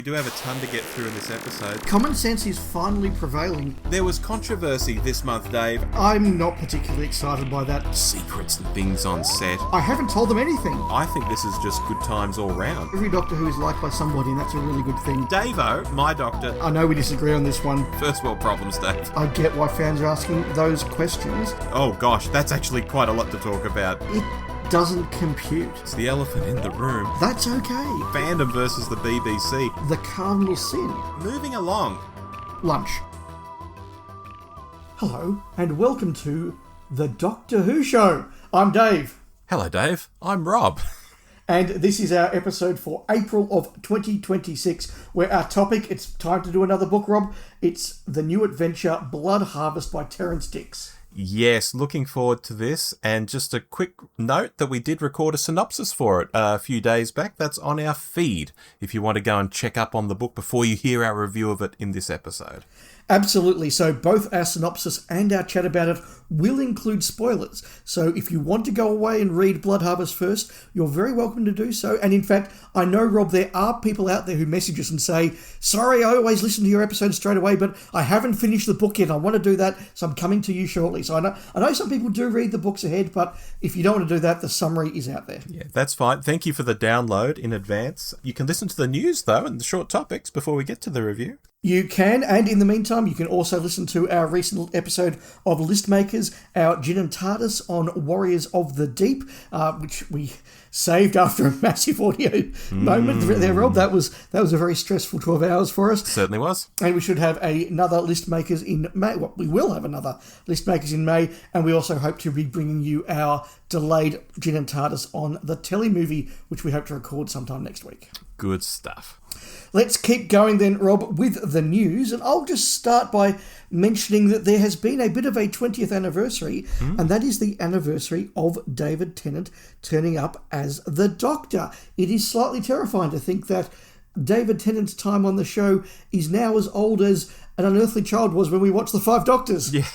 We do have a ton to get through in this episode. Common sense is finally prevailing. There was controversy this month, Dave. I'm not particularly excited by that. Secrets and things on set. I haven't told them anything. I think this is just good times all round. Every Doctor Who is liked by somebody, and that's a really good thing. Davo, my doctor. I know we disagree on this one. First world problems, Dave. I get why fans are asking those questions. Oh gosh, that's actually quite a lot to talk about. It doesn't compute. It's the elephant in the room. That's okay. Fandom versus the BBC. The cardinal sin. Moving along. Lunch. Hello, and welcome to The Doctor Who Show. I'm Dave. Hello, Dave. I'm Rob. And this is our episode for April of 2026, where our topic, it's time to do another book, Rob. It's the new adventure, Blood Harvest by Terrance Dicks. Yes, looking forward to this. And just a quick note that we did record a synopsis for it a few days back. That's on our feed if you want to go and check up on the book before you hear our review of it in this episode. Absolutely. So both our synopsis and our chat about it will include spoilers. So if you want to go away and read Blood Harvest first, you're very welcome to do so. And in fact, I know, Rob, there are people out there who message us and say, sorry, I always listen to your episodes straight away, but I haven't finished the book yet. I want to do that, so I'm coming to you shortly. So I know some people do read the books ahead, but if you don't want to do that, the summary is out there. Yeah, that's fine. Thank you for the download in advance. You can listen to the news, though, and the short topics before we get to the review. You can, and in the meantime, you can also listen to our recent episode of List Makers, our Gin and TARDIS on Warriors of the Deep, which we saved after a massive audio moment there, Rob. That was a very stressful 12 hours for us. Certainly was. And we should have another List Makers in May. Well, we will have another List Makers in May, and we also hope to be bringing you our delayed Gin and TARDIS on the telly movie, which we hope to record sometime next week. Good stuff. Let's keep going then, Rob, with the news. And I'll just start by mentioning that there has been a bit of a 20th anniversary, and that is the anniversary of David Tennant turning up as the Doctor. It is slightly terrifying to think that David Tennant's time on the show is now as old as an unearthly child was when we watched The Five Doctors. Yeah,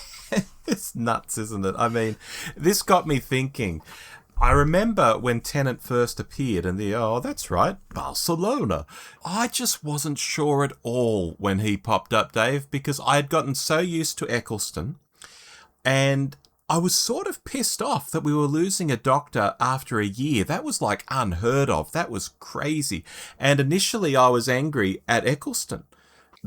it's nuts, isn't it? I mean, this got me thinking. I remember when Tennant first appeared and that's right, Barcelona. I just wasn't sure at all when he popped up, Dave, because I had gotten so used to Eccleston and I was sort of pissed off that we were losing a Doctor after a year. That was like unheard of. That was crazy. And initially I was angry at Eccleston,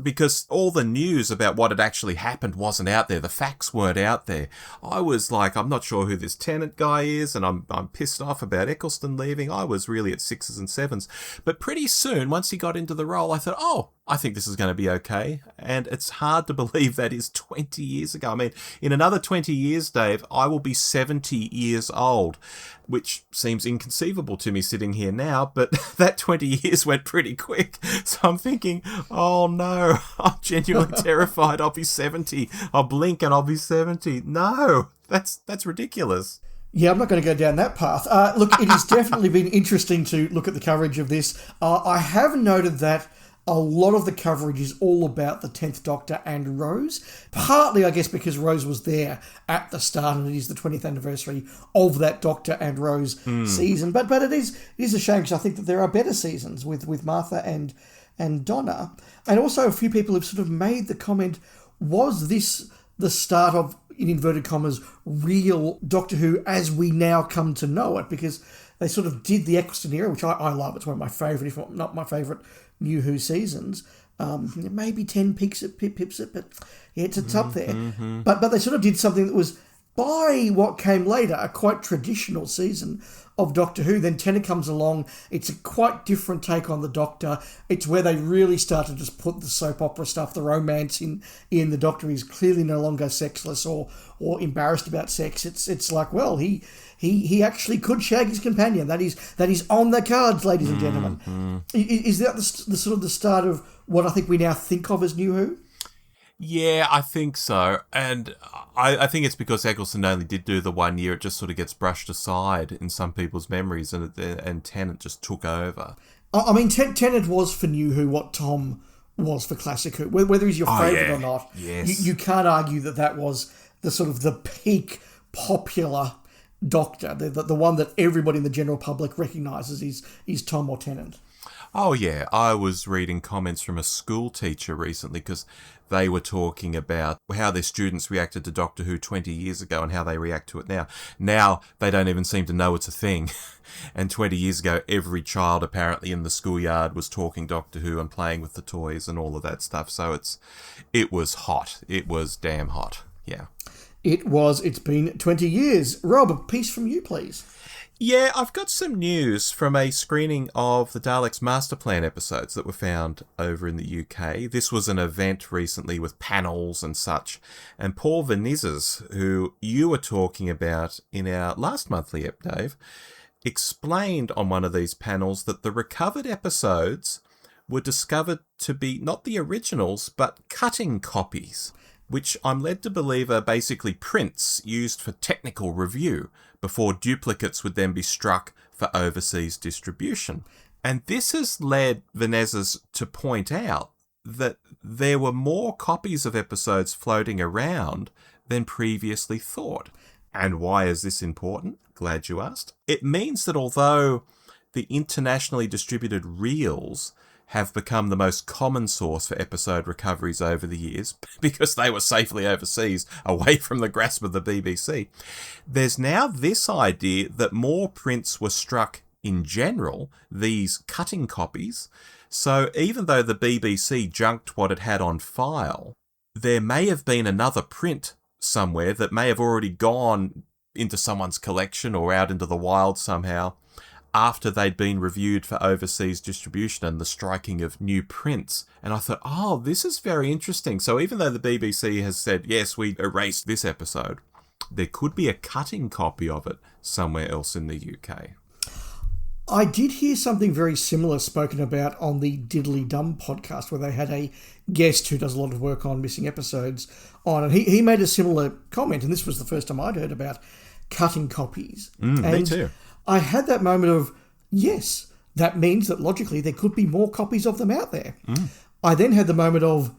because all the news about what had actually happened wasn't out there. The facts weren't out there. I was like, I'm not sure who this Tennant guy is, and I'm pissed off about Eccleston leaving. I was really at 6s and 7s. But pretty soon, once he got into the role, I thought, I think this is going to be okay. And it's hard to believe that is 20 years ago. I mean, in another 20 years, Dave, I will be 70 years old, which seems inconceivable to me sitting here now, but that 20 years went pretty quick. So I'm thinking, oh no, I'm genuinely terrified. I'll be 70. I'll blink and I'll be 70. No, that's ridiculous. Yeah, I'm not going to go down that path. Look, it has definitely been interesting to look at the coverage of this. I have noted that a lot of the coverage is all about the 10th Doctor and Rose. Partly, I guess, because Rose was there at the start and it is the 20th anniversary of that Doctor and Rose season. But it is a shame because I think that there are better seasons with Martha and Donna. And also a few people have sort of made the comment, was this the start of, in inverted commas, real Doctor Who as we now come to know it? Because they sort of did the Eccleston era, which I love. It's one of my favourite, if not my favourite, New Who seasons. Maybe 10 pips it, but yeah, it's up there. But they sort of did something that was, by what came later, a quite traditional season of Doctor Who. Then Tennant comes along. It's a quite different take on the Doctor. It's where they really start to just put the soap opera stuff, the romance in the Doctor. Is clearly no longer sexless or embarrassed about sex. It's like, well, he actually could shag his companion. That is on the cards, ladies and gentlemen. Is that the sort of the start of what I think we now think of as New Who? Yeah, I think so. And I think it's because Eccleston only did do the 1 year. It just sort of gets brushed aside in some people's memories, and Tennant just took over. I mean, Tennant was for New Who what Tom was for Classic Who. Whether he's your favourite or not, yes. you can't argue that was the sort of the peak popular Doctor, the one that everybody in the general public recognises is Tom or Tennant. Oh, yeah. I was reading comments from a school teacher recently because they were talking about how their students reacted to Doctor Who 20 years ago and how they react to it now. Now, they don't even seem to know it's a thing. And 20 years ago, every child apparently in the schoolyard was talking Doctor Who and playing with the toys and all of that stuff. So it was hot. It was damn hot. Yeah. It's been 20 years. Rob, a piece from you, please. Yeah, I've got some news from a screening of the Daleks Master Plan episodes that were found over in the UK. This was an event recently with panels and such. And Paul Vernices, who you were talking about in our last monthly ep, Dave, explained on one of these panels that the recovered episodes were discovered to be not the originals, but cutting copies, which I'm led to believe are basically prints used for technical review before duplicates would then be struck for overseas distribution. And this has led Vernices to point out that there were more copies of episodes floating around than previously thought. And why is this important? Glad you asked. It means that although the internationally distributed reels have become the most common source for episode recoveries over the years because they were safely overseas, away from the grasp of the BBC. There's now this idea that more prints were struck in general, these cutting copies. So even though the BBC junked what it had on file, there may have been another print somewhere that may have already gone into someone's collection or out into the wild somehow after they'd been reviewed for overseas distribution and the striking of new prints. And I thought, oh, this is very interesting. So even though the BBC has said, yes, we erased this episode, there could be a cutting copy of it somewhere else in the UK. I did hear something very similar spoken about on the Diddly Dum podcast, where they had a guest who does a lot of work on missing episodes on, and he made a similar comment, and this was the first time I'd heard about cutting copies. Me too. I had that moment of, yes, that means that logically there could be more copies of them out there. I then had the moment of,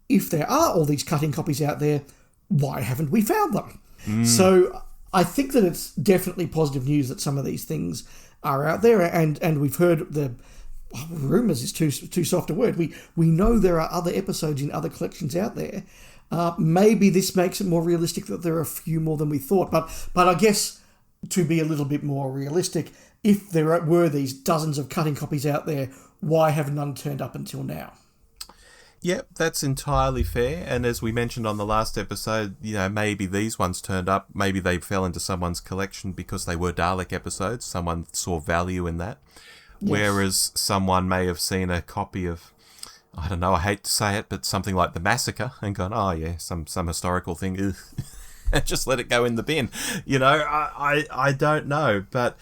if there are all these cutting copies out there, why haven't we found them? So I think that it's definitely positive news that some of these things are out there, and we've heard the rumours is too soft a word. We know there are other episodes in other collections out there. Maybe this makes it more realistic that there are a few more than we thought. But I guess, to be a little bit more realistic, if there were these dozens of cutting copies out there, why have none turned up until now? Yep, that's entirely fair. And as we mentioned on the last episode, maybe these ones turned up. Maybe they fell into someone's collection because they were Dalek episodes. Someone saw value in that. Yes. Whereas someone may have seen a copy of, I don't know, I hate to say it, but something like The Massacre and gone, oh yeah, some historical thing. Ugh. And just let it go in the bin. I don't know. But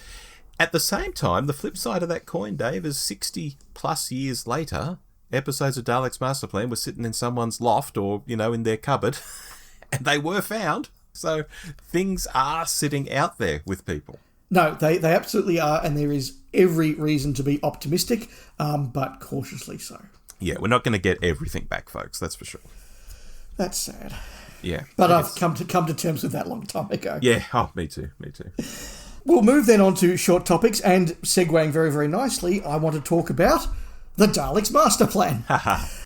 at the same time, the flip side of that coin, Dave, is 60 plus years later, episodes of Dalek's Master Plan were sitting in someone's loft or, in their cupboard, and they were found. So things are sitting out there with people. No, they absolutely are, and there is every reason to be optimistic, but cautiously so. Yeah, we're not going to get everything back, folks, that's for sure. That's sad. Yeah. But I've come to terms with that a long time ago. Yeah, me too. We'll move then on to short topics, and segueing very, very nicely, I want to talk about the Daleks Master Plan.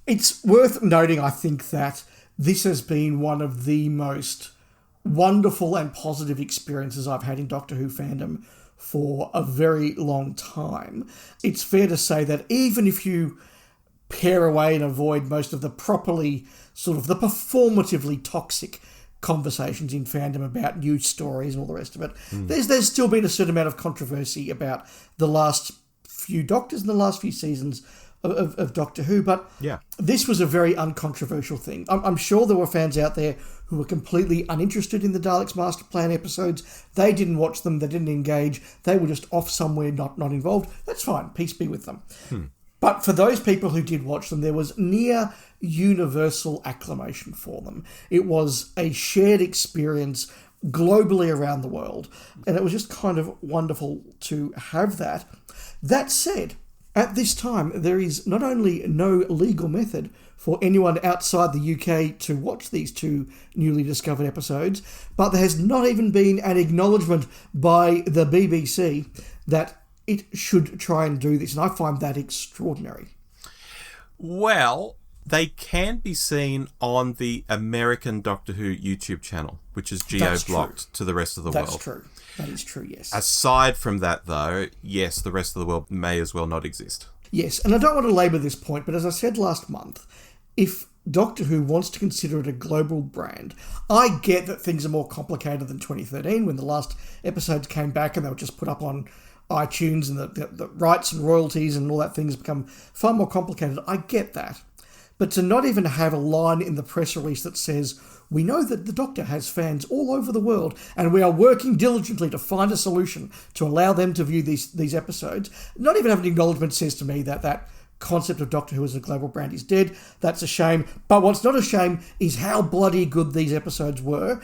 It's worth noting, I think, that this has been one of the most wonderful and positive experiences I've had in Doctor Who fandom for a very long time. It's fair to say that even if you pare away and avoid most of the properly sort of the performatively toxic conversations in fandom about news stories and all the rest of it, there's still been a certain amount of controversy about the last few Doctors and the last few seasons of Doctor Who, but this was a very uncontroversial thing. I'm sure there were fans out there who were completely uninterested in the Daleks Master Plan episodes. They didn't watch them, they didn't engage, they were just off somewhere, not involved. That's fine, peace be with them. But for those people who did watch them, there was near universal acclamation for them. It was a shared experience globally around the world, and it was just kind of wonderful to have that. That said, at this time, there is not only no legal method for anyone outside the UK to watch these two newly discovered episodes, but there has not even been an acknowledgement by the BBC that it should try and do this, and I find that extraordinary. Well, they can be seen on the American Doctor Who YouTube channel, which is geo-blocked to the rest of the world. That's true. That is true, yes. Aside from that, though, yes, the rest of the world may as well not exist. Yes, and I don't want to labour this point, but as I said last month, if Doctor Who wants to consider it a global brand, I get that things are more complicated than 2013 when the last episodes came back and they were just put up on iTunes and the rights and royalties and all that thing has become far more complicated. I get that. But to not even have a line in the press release that says, we know that the Doctor has fans all over the world and we are working diligently to find a solution to allow them to view these episodes, not even having acknowledgement says to me that concept of Doctor Who as a global brand is dead. That's a shame. But what's not a shame is how bloody good these episodes were.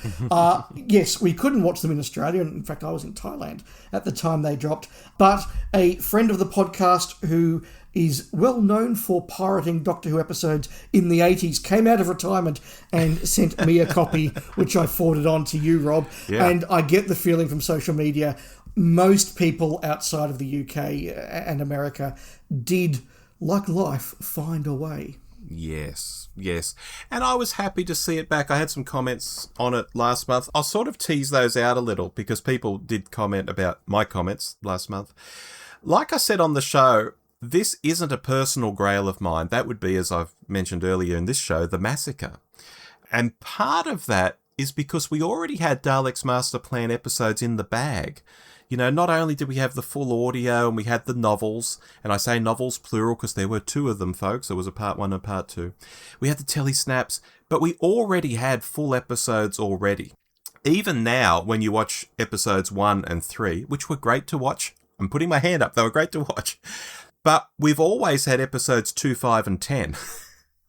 Yes, we couldn't watch them in Australia. And in fact, I was in Thailand at the time they dropped. But a friend of the podcast who is well known for pirating Doctor Who episodes in the 80s, came out of retirement and sent me a copy, which I forwarded on to you, Rob. Yeah. And I get the feeling from social media, most people outside of the UK and America did, like life, find a way. Yes. And I was happy to see it back. I had some comments on it last month. I'll sort of tease those out a little because people did comment about my comments last month. Like I said on the show, this isn't a personal grail of mine. That would be, as I've mentioned earlier in this show, the massacre. And part of that is because we already had Dalek's Master Plan episodes in the bag. You know, not only did we have the full audio and we had the novels, and I say novels plural because there were two of them, folks. There was a part 1 and part 2. We had the telesnaps, but we already had full episodes already. Even now, when you watch episodes 1 and 3, which were great to watch, I'm putting my hand up, they were great to watch. But we've always had episodes 2, 5, and 10.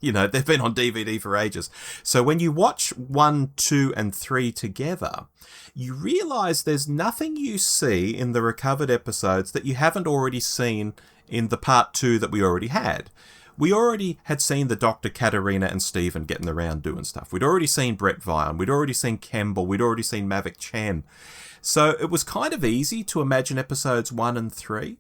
You know, they've been on DVD for ages. So when you watch 1, 2, and 3 together, you realise there's nothing you see in the recovered episodes that you haven't already seen in the part 2 that we already had. We already had seen the Doctor, Katarina, and Stephen getting around doing stuff. We'd already seen Brett Vian. We'd already seen Campbell. We'd already seen Mavic Chen. So it was kind of easy to imagine episodes 1 and 3.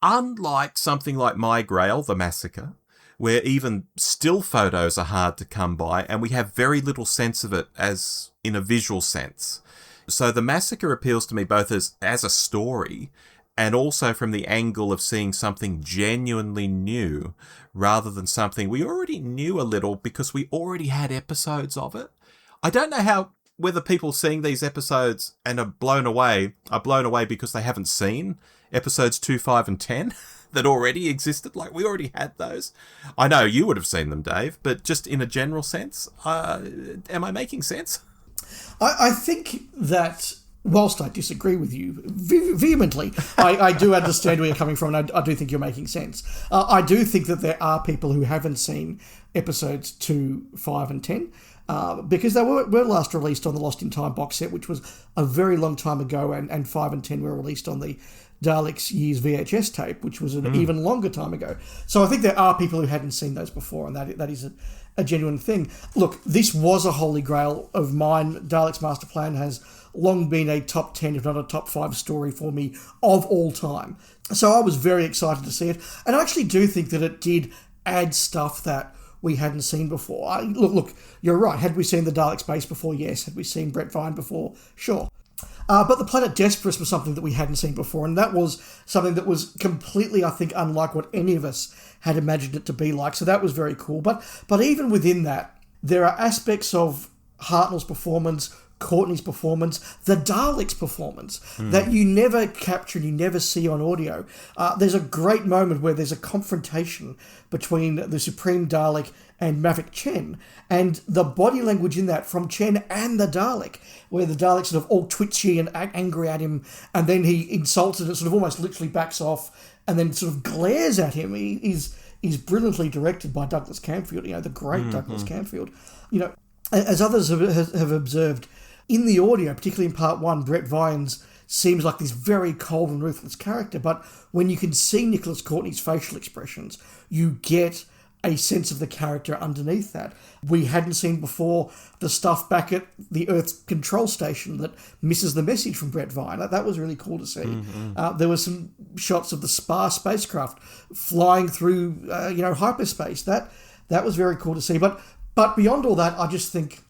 Unlike something like My Grail, The Massacre, where even still photos are hard to come by and we have very little sense of it as in a visual sense. So The Massacre appeals to me both as a story and also from the angle of seeing something genuinely new rather than something we already knew a little because we already had episodes of it. I don't know whether people seeing these episodes and are blown away because they haven't seen episodes 2, 5, and 10 that already existed. Like, we already had those. I know you would have seen them, Dave, but just in a general sense, am I making sense? I think that, whilst I disagree with you vehemently, I do understand where you're coming from, and I do think you're making sense. I do think that there are people who haven't seen episodes 2, 5, and 10, because they were last released on the Lost in Time box set, which was a very long time ago, and 5 and 10 were released on the Daleks Years VHS tape, which was an even longer time ago. So I think there are people who hadn't seen those before, and that is a genuine thing. Look, this was a holy grail of mine. Daleks Master Plan has long been a top 10, if not a top 5 story for me of all time. So I was very excited to see it, and I actually do think that it did add stuff that we hadn't seen before. Look, you're right. Had we seen the Dalek base before? Yes. Had we seen Brett Vian before? Sure. But the planet Desperus was something that we hadn't seen before, and that was something that was completely, I think, unlike what any of us had imagined it to be like. So that was very cool. But even within that, there are aspects of Hartnell's performance, Courtney's performance, the Daleks' performance that you never capture and you never see on audio. There's a great moment where there's a confrontation between the Supreme Dalek and Mavic Chen, and the body language in that from Chen and the Dalek, where the Dalek's sort of all twitchy and angry at him, and then he insults it and sort of almost literally backs off and then sort of glares at him. He's brilliantly directed by Douglas Camfield, the great Douglas Camfield. As others have observed, in the audio, particularly in part 1, Brett Vian's seems like this very cold and ruthless character, but when you can see Nicholas Courtney's facial expressions, you get a sense of the character underneath that. We hadn't seen before the stuff back at the Earth's control station that misses the message from Brett Vine. That was really cool to see. Mm-hmm. There were some shots of the spacecraft flying through, hyperspace. That was very cool to see. But beyond all that, I just think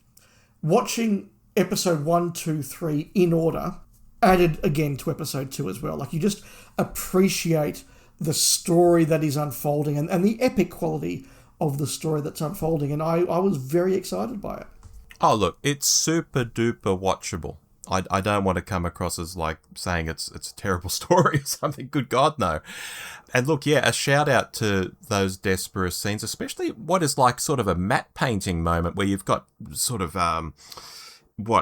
watching episode 1, 2, 3 in order added again to episode 2 as well. Like, you just appreciate the story that is unfolding and the epic quality of the story that's unfolding. And I was very excited by it. Oh, look, it's super duper watchable. I don't want to come across as like saying it's a terrible story or something. Good God, no. And look, yeah, a shout out to those desperate scenes, especially what is like sort of a matte painting moment where you've got sort of,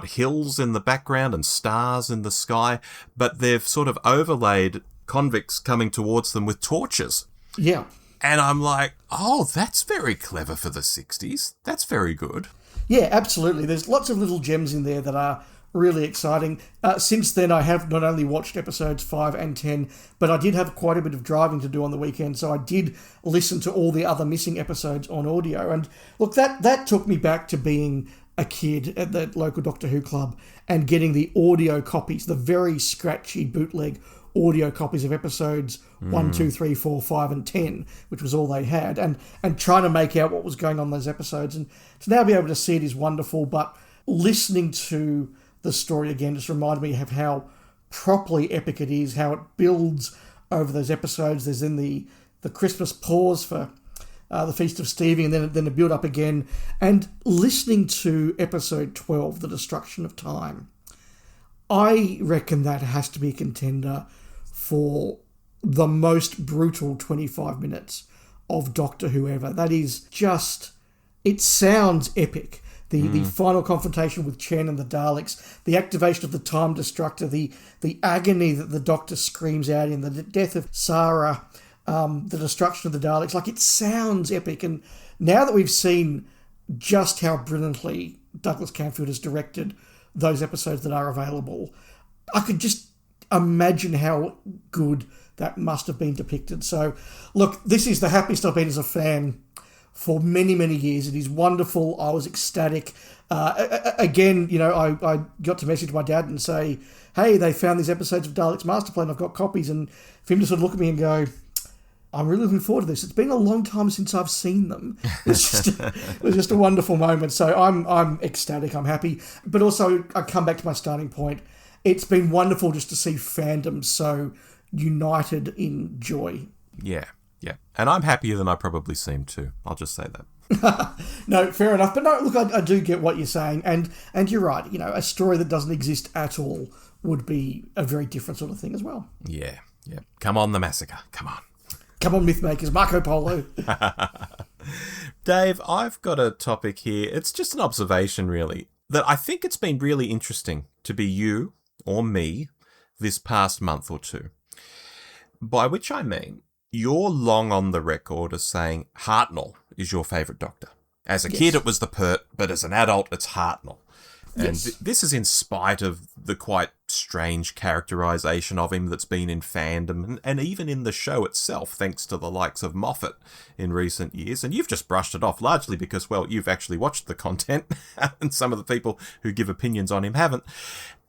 hills in the background and stars in the sky, but they've sort of overlaid convicts coming towards them with torches. Yeah. And I'm like, oh, that's very clever for the 60s. That's very good. Yeah, absolutely. There's lots of little gems in there that are really exciting. Since then, I have not only watched episodes 5 and 10, but I did have quite a bit of driving to do on the weekend, so I did listen to all the other missing episodes on audio. And look, that took me back to being a kid at the local Doctor Who club and getting the audio copies, the very scratchy bootleg audio copies of episodes 1, 2, 3, 4, 5 and 10, which was all they had, and trying to make out what was going on in those episodes. And to now be able to see it is wonderful, but listening to the story again just reminded me of how properly epic it is, how it builds over those episodes. There's then the Christmas pause for the Feast of Stevie, and then a build up again. And listening to episode 12, The Destruction of Time, I reckon that has to be a contender for the most brutal 25 minutes of Doctor Who ever. That is just, it sounds epic. The final confrontation with Chen and the Daleks, the activation of the Time Destructor, the agony that the Doctor screams out in, the death of Sarah, the destruction of the Daleks. Like, it sounds epic. And now that we've seen just how brilliantly Douglas Camfield has directed those episodes that are available, I could just imagine how good that must have been depicted. So, look, this is the happiest I've been as a fan for many, many years. It is wonderful. I was ecstatic. Again, I got to message my dad and say, hey, they found these episodes of Dalek's Master Plan. I've got copies. And for him to sort of look at me and go, I'm really looking forward to this. It's been a long time since I've seen them. It was just a wonderful moment. So I'm ecstatic. I'm happy. But also, I come back to my starting point. It's been wonderful just to see fandom so united in joy. Yeah. Yeah, and I'm happier than I probably seem too. I'll just say that. No, fair enough. But no, look, I do get what you're saying. And you're right. A story that doesn't exist at all would be a very different sort of thing as well. Yeah. Come on, the massacre. Come on. Come on, Mythmakers. Marco Polo. Dave, I've got a topic here. It's just an observation, really, that I think it's been really interesting to be you or me this past month or two. By which I mean, you're long on the record as saying Hartnell is your favourite Doctor. As a kid, it was the Pert, but as an adult, it's Hartnell. And this is in spite of the quite strange characterisation of him that's been in fandom and even in the show itself, thanks to the likes of Moffat in recent years. And you've just brushed it off largely because, well, you've actually watched the content and some of the people who give opinions on him haven't.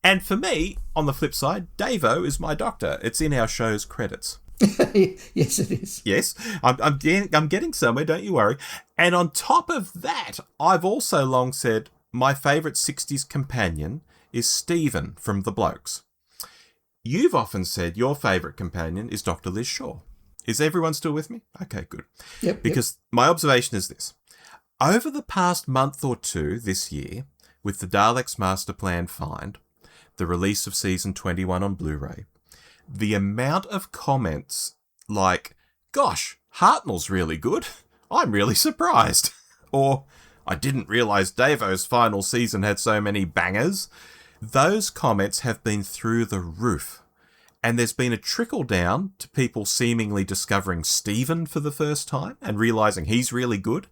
And for me, on the flip side, Davo is my Doctor. It's in our show's credits. Yes, it is. Yes, I'm getting somewhere, don't you worry. And on top of that, I've also long said my favourite 60s companion is Stephen from The Blokes. You've often said your favourite companion is Dr. Liz Shaw. Is everyone still with me? Okay, good. Yep. Because my observation is this. Over the past month or two this year, with the Daleks Master Plan find, the release of Season 21 on Blu-ray, the amount of comments like, gosh, Hartnell's really good. I'm really surprised. Or, I didn't realise Davo's final season had so many bangers. Those comments have been through the roof. And there's been a trickle down to people seemingly discovering Stephen for the first time and realising he's really good.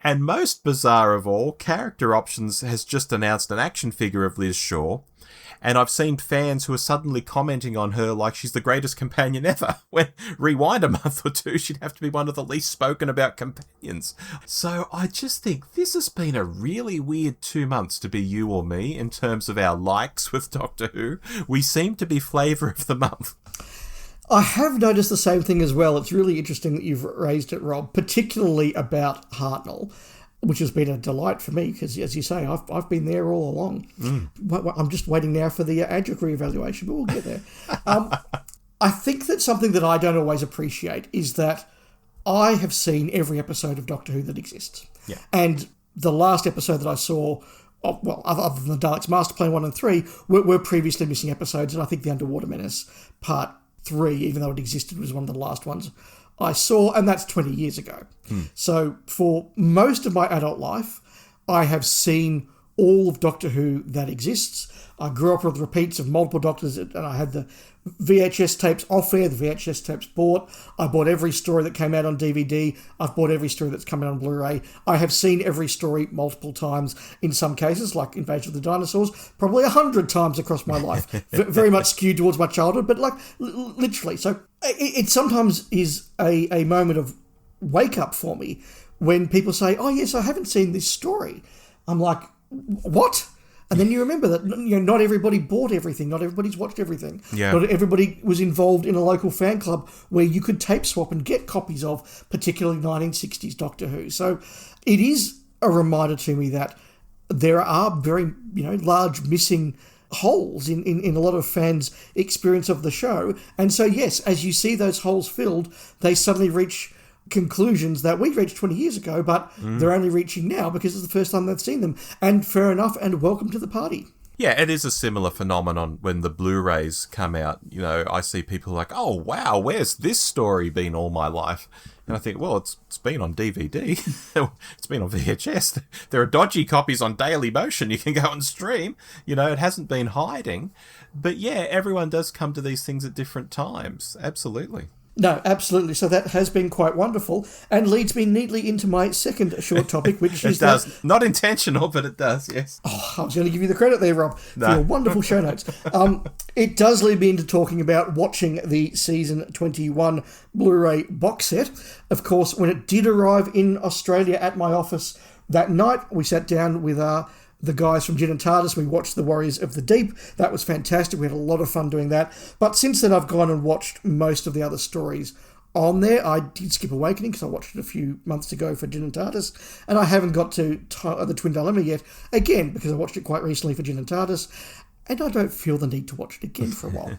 And most bizarre of all, Character Options has just announced an action figure of Liz Shaw. And I've seen fans who are suddenly commenting on her like she's the greatest companion ever. When rewind a month or two, she'd have to be one of the least spoken about companions. So I just think this has been a really weird 2 months to be you or me in terms of our likes with Doctor Who. We seem to be flavour of the month. I have noticed the same thing as well. It's really interesting that you've raised it, Rob, particularly about Hartnell, which has been a delight for me because, as you say, I've been there all along. I'm just waiting now for the ADRIC reevaluation, but we'll get there. I think that something that I don't always appreciate is that I have seen every episode of Doctor Who that exists. Yeah. And the last episode that I saw, well, other than the Daleks Master Plan 1 and 3, were previously missing episodes, and I think the Underwater Menace Part 3, even though it existed, was one of the last ones I saw, and that's 20 years ago. So for most of my adult life, I have seen all of Doctor Who that exists. I grew up with repeats of multiple Doctors, and I had the VHS tapes off air, the VHS tapes bought. I bought every story that came out on DVD. I've bought every story that's come out on Blu-ray. I have seen every story multiple times, in some cases, like Invasion of the Dinosaurs, probably 100 times across my life. Very much skewed towards my childhood, but like literally. So it sometimes is a moment of wake-up for me when people say, oh yes, I haven't seen this story. I'm like, what? And then you remember that not everybody bought everything, not everybody's watched everything. Yeah. Not everybody was involved in a local fan club where you could tape swap and get copies of particularly 1960s Doctor Who. So it is a reminder to me that there are very large missing holes in a lot of fans' experience of the show. And so yes, as you see those holes filled, they suddenly reach conclusions that we reached 20 years ago, but they're only reaching now because it's the first time they've seen them. And fair enough, and welcome to the party. Yeah, it is a similar phenomenon when the Blu-rays come out. I see people like, oh, wow, where's this story been all my life? And I think, well, it's been on DVD. It's been on VHS. There are dodgy copies on Daily Motion you can go and stream. It hasn't been hiding. But yeah, everyone does come to these things at different times. Absolutely. No, absolutely. So that has been quite wonderful and leads me neatly into my second short topic, which is... It does. Not intentional, but it does, yes. Oh, I was going to give you the credit there, Rob, for your wonderful show notes. It does lead me into talking about watching the Season 21 Blu-ray box set. Of course, when it did arrive in Australia at my office that night, we sat down with the guys from Gin and TARDIS. We watched The Warriors of the Deep. That was fantastic. We had a lot of fun doing that. But since then, I've gone and watched most of the other stories on there. I did skip Awakening because I watched it a few months ago for Gin and TARDIS. And I haven't got to the Twin Dilemma yet, again, because I watched it quite recently for Gin and TARDIS. And I don't feel the need to watch it again for a while.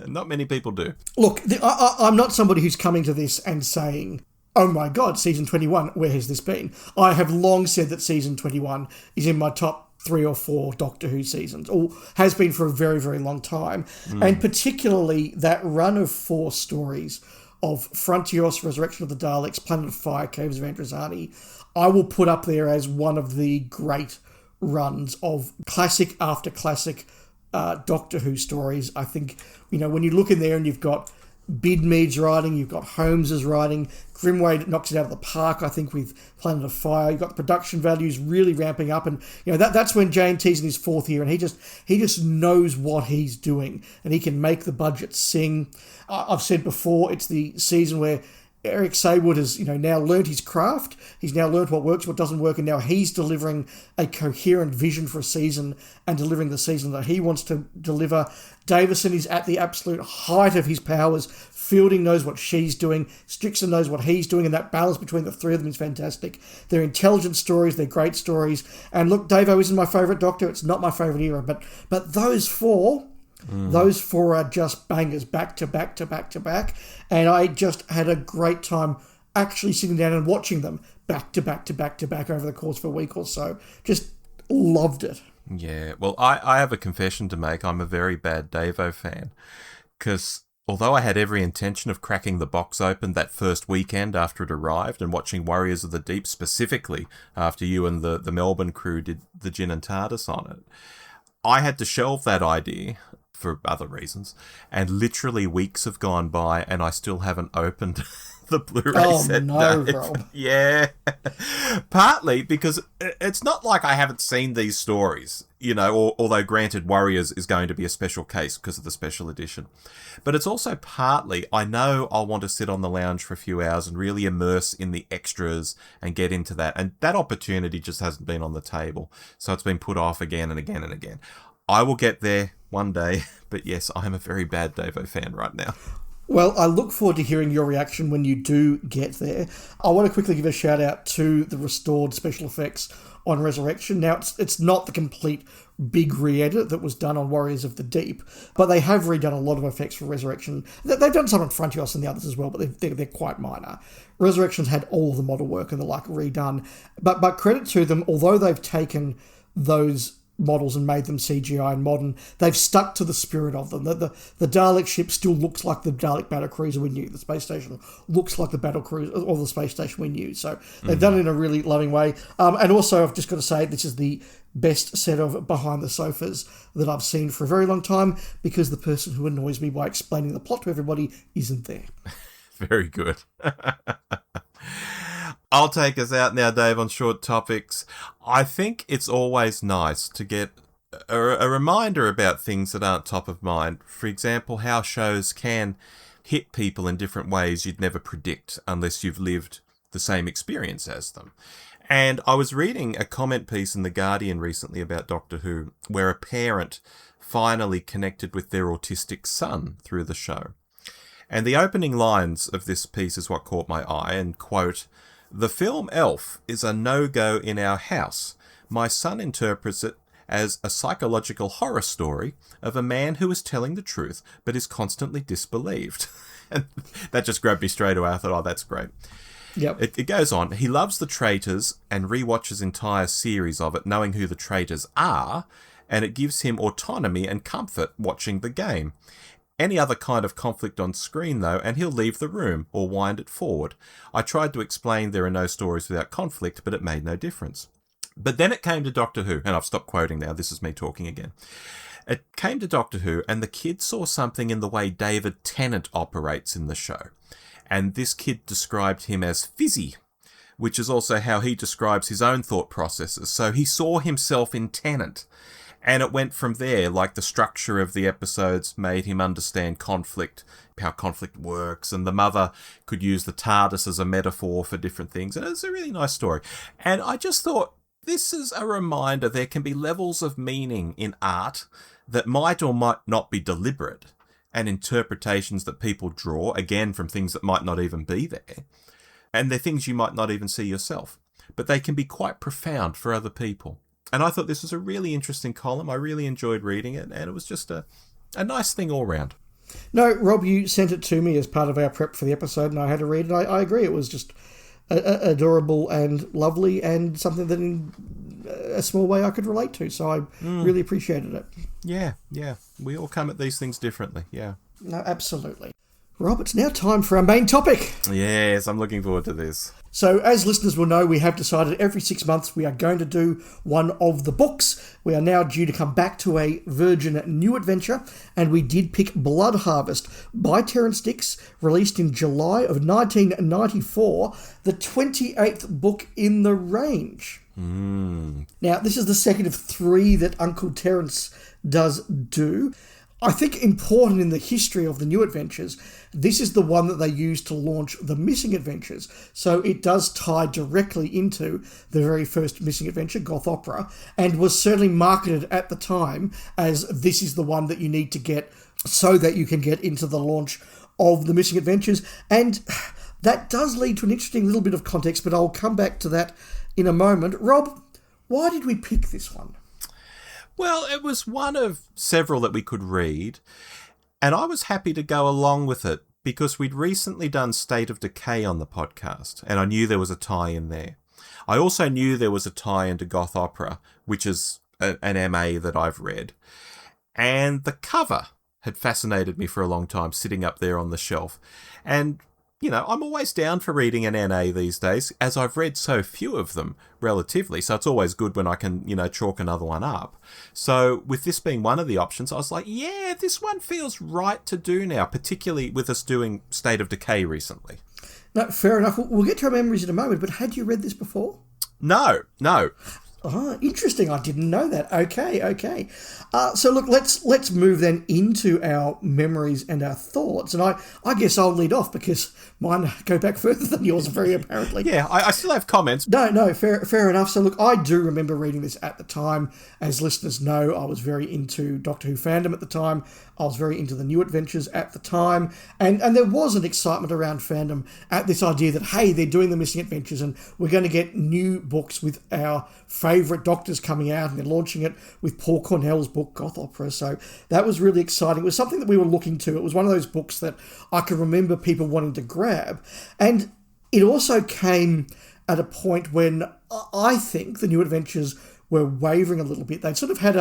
Not many people do. Look, I'm not somebody who's coming to this and saying, oh my God, Season 21, where has this been? I have long said that Season 21 is in my top 3 or 4 Doctor Who seasons, or has been for a very, very long time. And particularly that run of 4 stories of Frontios, Resurrection of the Daleks, Planet of Fire, Caves of Androzani, I will put up there as one of the great runs of classic after classic Doctor Who stories. I think, when you look in there and you've got Bidmead's writing, you've got Holmes's writing, Grimway knocks it out of the park, I think, with Planet of Fire. You've got the production values really ramping up, and that's when JNT's in his 4th year, and he just knows what he's doing, and he can make the budget sing. I've said before, it's the season where Eric Saywood has, now learned his craft. He's now learned what works, what doesn't work, and now he's delivering a coherent vision for a season and delivering the season that he wants to deliver. Davison is at the absolute height of his powers. Fielding knows what she's doing. Strickson knows what he's doing, and that balance between the 3 of them is fantastic. They're intelligent stories. They're great stories. And look, Davo isn't my favourite Doctor. It's not my favourite era, but those 4... Those 4 are just bangers, back to back to back to back. And I just had a great time actually sitting down and watching them back to back to back to back over the course of a week or so. Just loved it. Yeah, well, I have a confession to make. I'm a very bad Davo fan. Because although I had every intention of cracking the box open that first weekend after it arrived and watching Warriors of the Deep specifically after you and the Melbourne crew did the Gin and TARDIS on it, I had to shelve that idea for other reasons, and literally weeks have gone by and I still haven't opened the Blu-ray Oh, set. no, Dave. Rob. Yeah. Partly because it's not like I haven't seen these stories, although granted Warriors is going to be a special case because of the special edition. But it's also partly I know I'll want to sit on the lounge for a few hours and really immerse in the extras and get into that. And that opportunity just hasn't been on the table. So it's been put off again and again and again. I will get there one day, but yes, I am a very bad Davo fan right now. Well, I look forward to hearing your reaction when you do get there. I want to quickly give a shout out to the restored special effects on Resurrection. Now, it's not the complete big re-edit that was done on Warriors of the Deep, but they have redone a lot of effects for Resurrection. They've done some on Frontios and the others as well, but they're quite minor. Resurrection's had all of the model work and the like redone, but credit to them, although they've taken those models and made them CGI and modern, they've stuck to the spirit of them. The Dalek ship still looks like the Dalek battlecruiser we knew. The space station looks like the battlecruiser or the space station we knew. So they've done it in a really loving way. And also, I've just got to say, this is the best set of behind the sofas that I've seen for a very long time, because the person who annoys me by explaining the plot to everybody isn't there. Very good. I'll take us out now, Dave, on short topics. I think it's always nice to get a reminder about things that aren't top of mind. For example, how shows can hit people in different ways you'd never predict unless you've lived the same experience as them. And I was reading a comment piece in The Guardian recently about Doctor Who, where a parent finally connected with their autistic son through the show. And the opening lines of this piece is what caught my eye, and quote, "The film Elf is a no-go in our house. My son interprets it as a psychological horror story of a man who is telling the truth but is constantly disbelieved." And that just grabbed me straight away. I thought, oh, that's great. Yep. It goes on. He loves The Traitors and rewatches entire series of it, knowing who the traitors are, and it gives him autonomy and comfort watching the game. Any other kind of conflict on screen, though, and he'll leave the room or wind it forward. I tried to explain there are no stories without conflict, but it made no difference. But then it came to Doctor Who, and I've stopped quoting now, this is me talking again. It came to Doctor Who, and the kid saw something in the way David Tennant operates in the show. And this kid described him as fizzy, which is also how he describes his own thought processes. So he saw himself in Tennant. And it went from there, like the structure of the episodes made him understand conflict, how conflict works, and the mother could use the TARDIS as a metaphor for different things. And it's a really nice story. And I just thought, this is a reminder there can be levels of meaning in art that might or might not be deliberate, and interpretations that people draw, again, from things that might not even be there. And they're things you might not even see yourself. But they can be quite profound for other people. And I thought this was a really interesting column. I really enjoyed reading it, and it was just a nice thing all round. No, Rob, you sent it to me as part of our prep for the episode, and I had to read it. I agree. It was just adorable and lovely, and something that in a small way I could relate to. So I really appreciated it. Yeah. We all come at these things differently. Yeah. No, absolutely. Rob, it's now time for our main topic. Yes, I'm looking forward to this. So, as listeners will know, we have decided every 6 months we are going to do one of the books. We are now due to come back to a virgin new adventure, and we did pick Blood Harvest by Terrance Dicks, released in July of 1994, the 28th book in the range. Now, this is the second of 3 that Uncle Terrance does do. I think important in the history of the New Adventures, this is the one that they used to launch the Missing Adventures. So it does tie directly into the very first Missing Adventure, Goth Opera, and was certainly marketed at the time as this is the one that you need to get so that you can get into the launch of the Missing Adventures. And that does lead to an interesting little bit of context, but I'll come back to that in a moment. Rob, why did we pick this one? Well, it was one of several that we could read, and I was happy to go along with it because we'd recently done State of Decay on the podcast, and I knew there was a tie in there. I also knew there was a tie into Goth Opera, which is an MA that I've read, and the cover had fascinated me for a long time, sitting up there on the shelf. And I'm always down for reading an NA these days, as I've read so few of them, relatively, so it's always good when I can, chalk another one up. So with this being one of the options, I was like, yeah, this one feels right to do now, particularly with us doing State of Decay recently. No, fair enough. We'll get to our memories in a moment, but had you read this before? No. Oh, interesting. I didn't know that. Okay. So look, let's move then into our memories and our thoughts. And I guess I'll lead off because mine go back further than yours, very apparently. Yeah, I still have comments. No, fair enough. So look, I do remember reading this at the time. As listeners know, I was very into Doctor Who fandom at the time. I was very into the New Adventures at the time. And there was an excitement around fandom at this idea that, hey, they're doing the Missing Adventures and we're going to get new books with our favourite Doctors coming out, and they're launching it with Paul Cornell's book, Goth Opera. So that was really exciting. It was something that we were looking to. It was one of those books that I can remember people wanting to grab. And it also came at a point when I think the New Adventures were wavering a little bit. They'd sort of had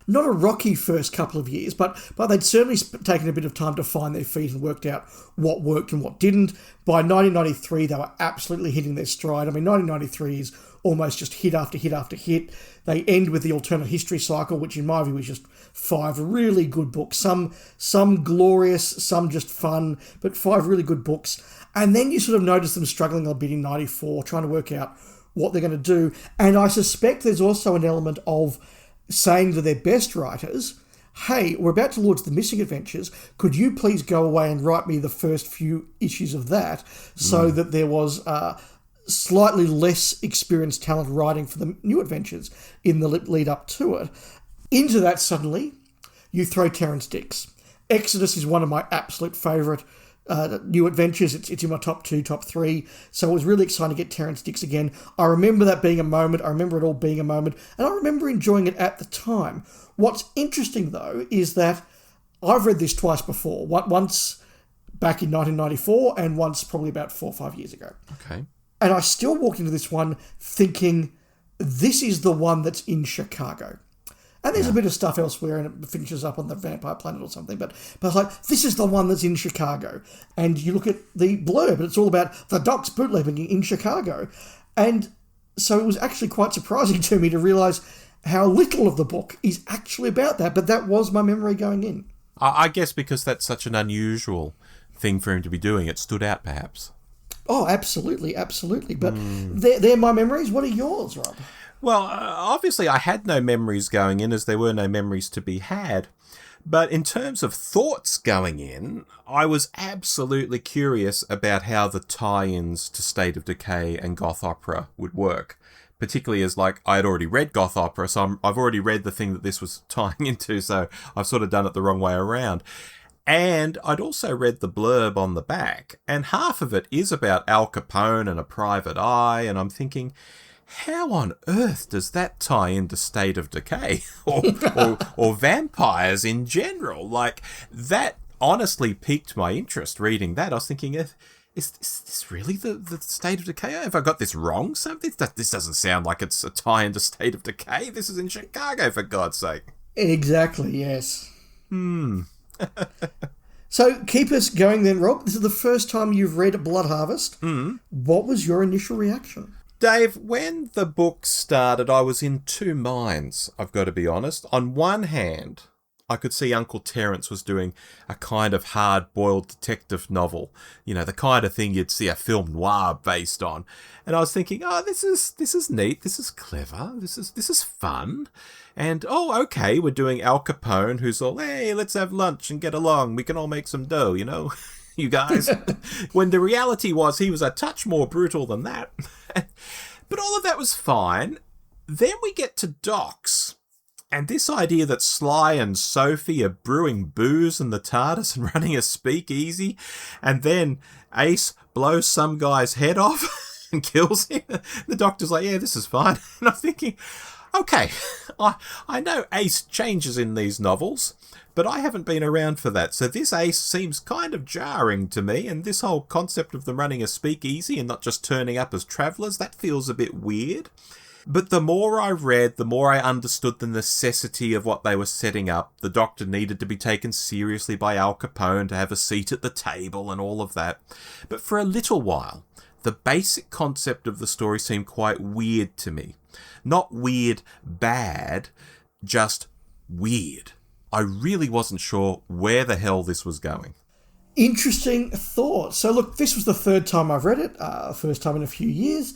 not a rocky first couple of years, but they'd certainly taken a bit of time to find their feet and worked out what worked and what didn't. By 1993, they were absolutely hitting their stride. I mean, 1993 is almost just hit after hit after hit. They end with the alternate history cycle, which in my view is just 5 really good books. Some glorious, some just fun, but 5 really good books. And then you sort of notice them struggling a bit in 94, trying to work out what they're going to do. And I suspect there's also an element of saying to their best writers, hey, we're about to launch the Missing Adventures. Could you please go away and write me the first few issues of that, so that there was slightly less experienced talent writing for the New Adventures in the lead up to it. Into that, suddenly, you throw Terrance Dicks. Exodus is one of my absolute favourite New Adventures. It's in my top 2, top 3. So it was really exciting to get Terrance Dicks again. I remember that being a moment. I remember it all being a moment. And I remember enjoying it at the time. What's interesting, though, is that I've read this twice before. Once back in 1994 and once probably about 4 or 5 years ago. Okay. And I still walked into this one thinking, this is the one that's in Chicago. And there's a bit of stuff elsewhere and it finishes up on the Vampire Planet or something. But I was like, this is the one that's in Chicago. And you look at the blurb and it's all about the Doc's bootlegging in Chicago. And so it was actually quite surprising to me to realise how little of the book is actually about that. But that was my memory going in. I guess because that's such an unusual thing for him to be doing, it stood out perhaps. Oh, absolutely. But they're my memories. What are yours, Rob? Well, obviously I had no memories going in, as there were no memories to be had. But in terms of thoughts going in, I was absolutely curious about how the tie-ins to State of Decay and Goth Opera would work. Particularly as, I had already read Goth Opera, so I've already read the thing that this was tying into, so I've sort of done it the wrong way around. And I'd also read the blurb on the back, and half of it is about Al Capone and a private eye, and I'm thinking, how on earth does that tie into State of Decay or vampires in general? That honestly piqued my interest reading that. I was thinking, is this really the State of Decay? Have I got this wrong? This doesn't sound like it's a tie into State of Decay. This is in Chicago, for God's sake. Exactly, yes. So keep us going then, Rob. This is the first time you've read Blood Harvest. What was your initial reaction? Dave, when the book started, I was in two minds, I've got to be honest. On one hand, I could see Uncle Terrance was doing a kind of hard-boiled detective novel. You know, the kind of thing you'd see a film noir based on. And I was thinking, oh, this is neat, this is clever, this is fun. And, oh, okay, we're doing Al Capone, who's all, hey, let's have lunch and get along. We can all make some dough, you know, you guys. When the reality was he was a touch more brutal than that. But all of that was fine. Then we get to Docs. And this idea that Sly and Sophie are brewing booze in the TARDIS and running a speakeasy. And then Ace blows some guy's head off and kills him. The Doctor's like, yeah, this is fine. And I'm thinking, okay, I know Ace changes in these novels, but I haven't been around for that. So this Ace seems kind of jarring to me, and this whole concept of them running a speakeasy and not just turning up as travellers, that feels a bit weird. But the more I read, the more I understood the necessity of what they were setting up. The Doctor needed to be taken seriously by Al Capone to have a seat at the table and all of that. But for a little while, the basic concept of the story seemed quite weird to me. Not weird bad, just weird. I really wasn't sure where the hell this was going. Interesting thought. So look, this was the third time I've read it, first time in a few years.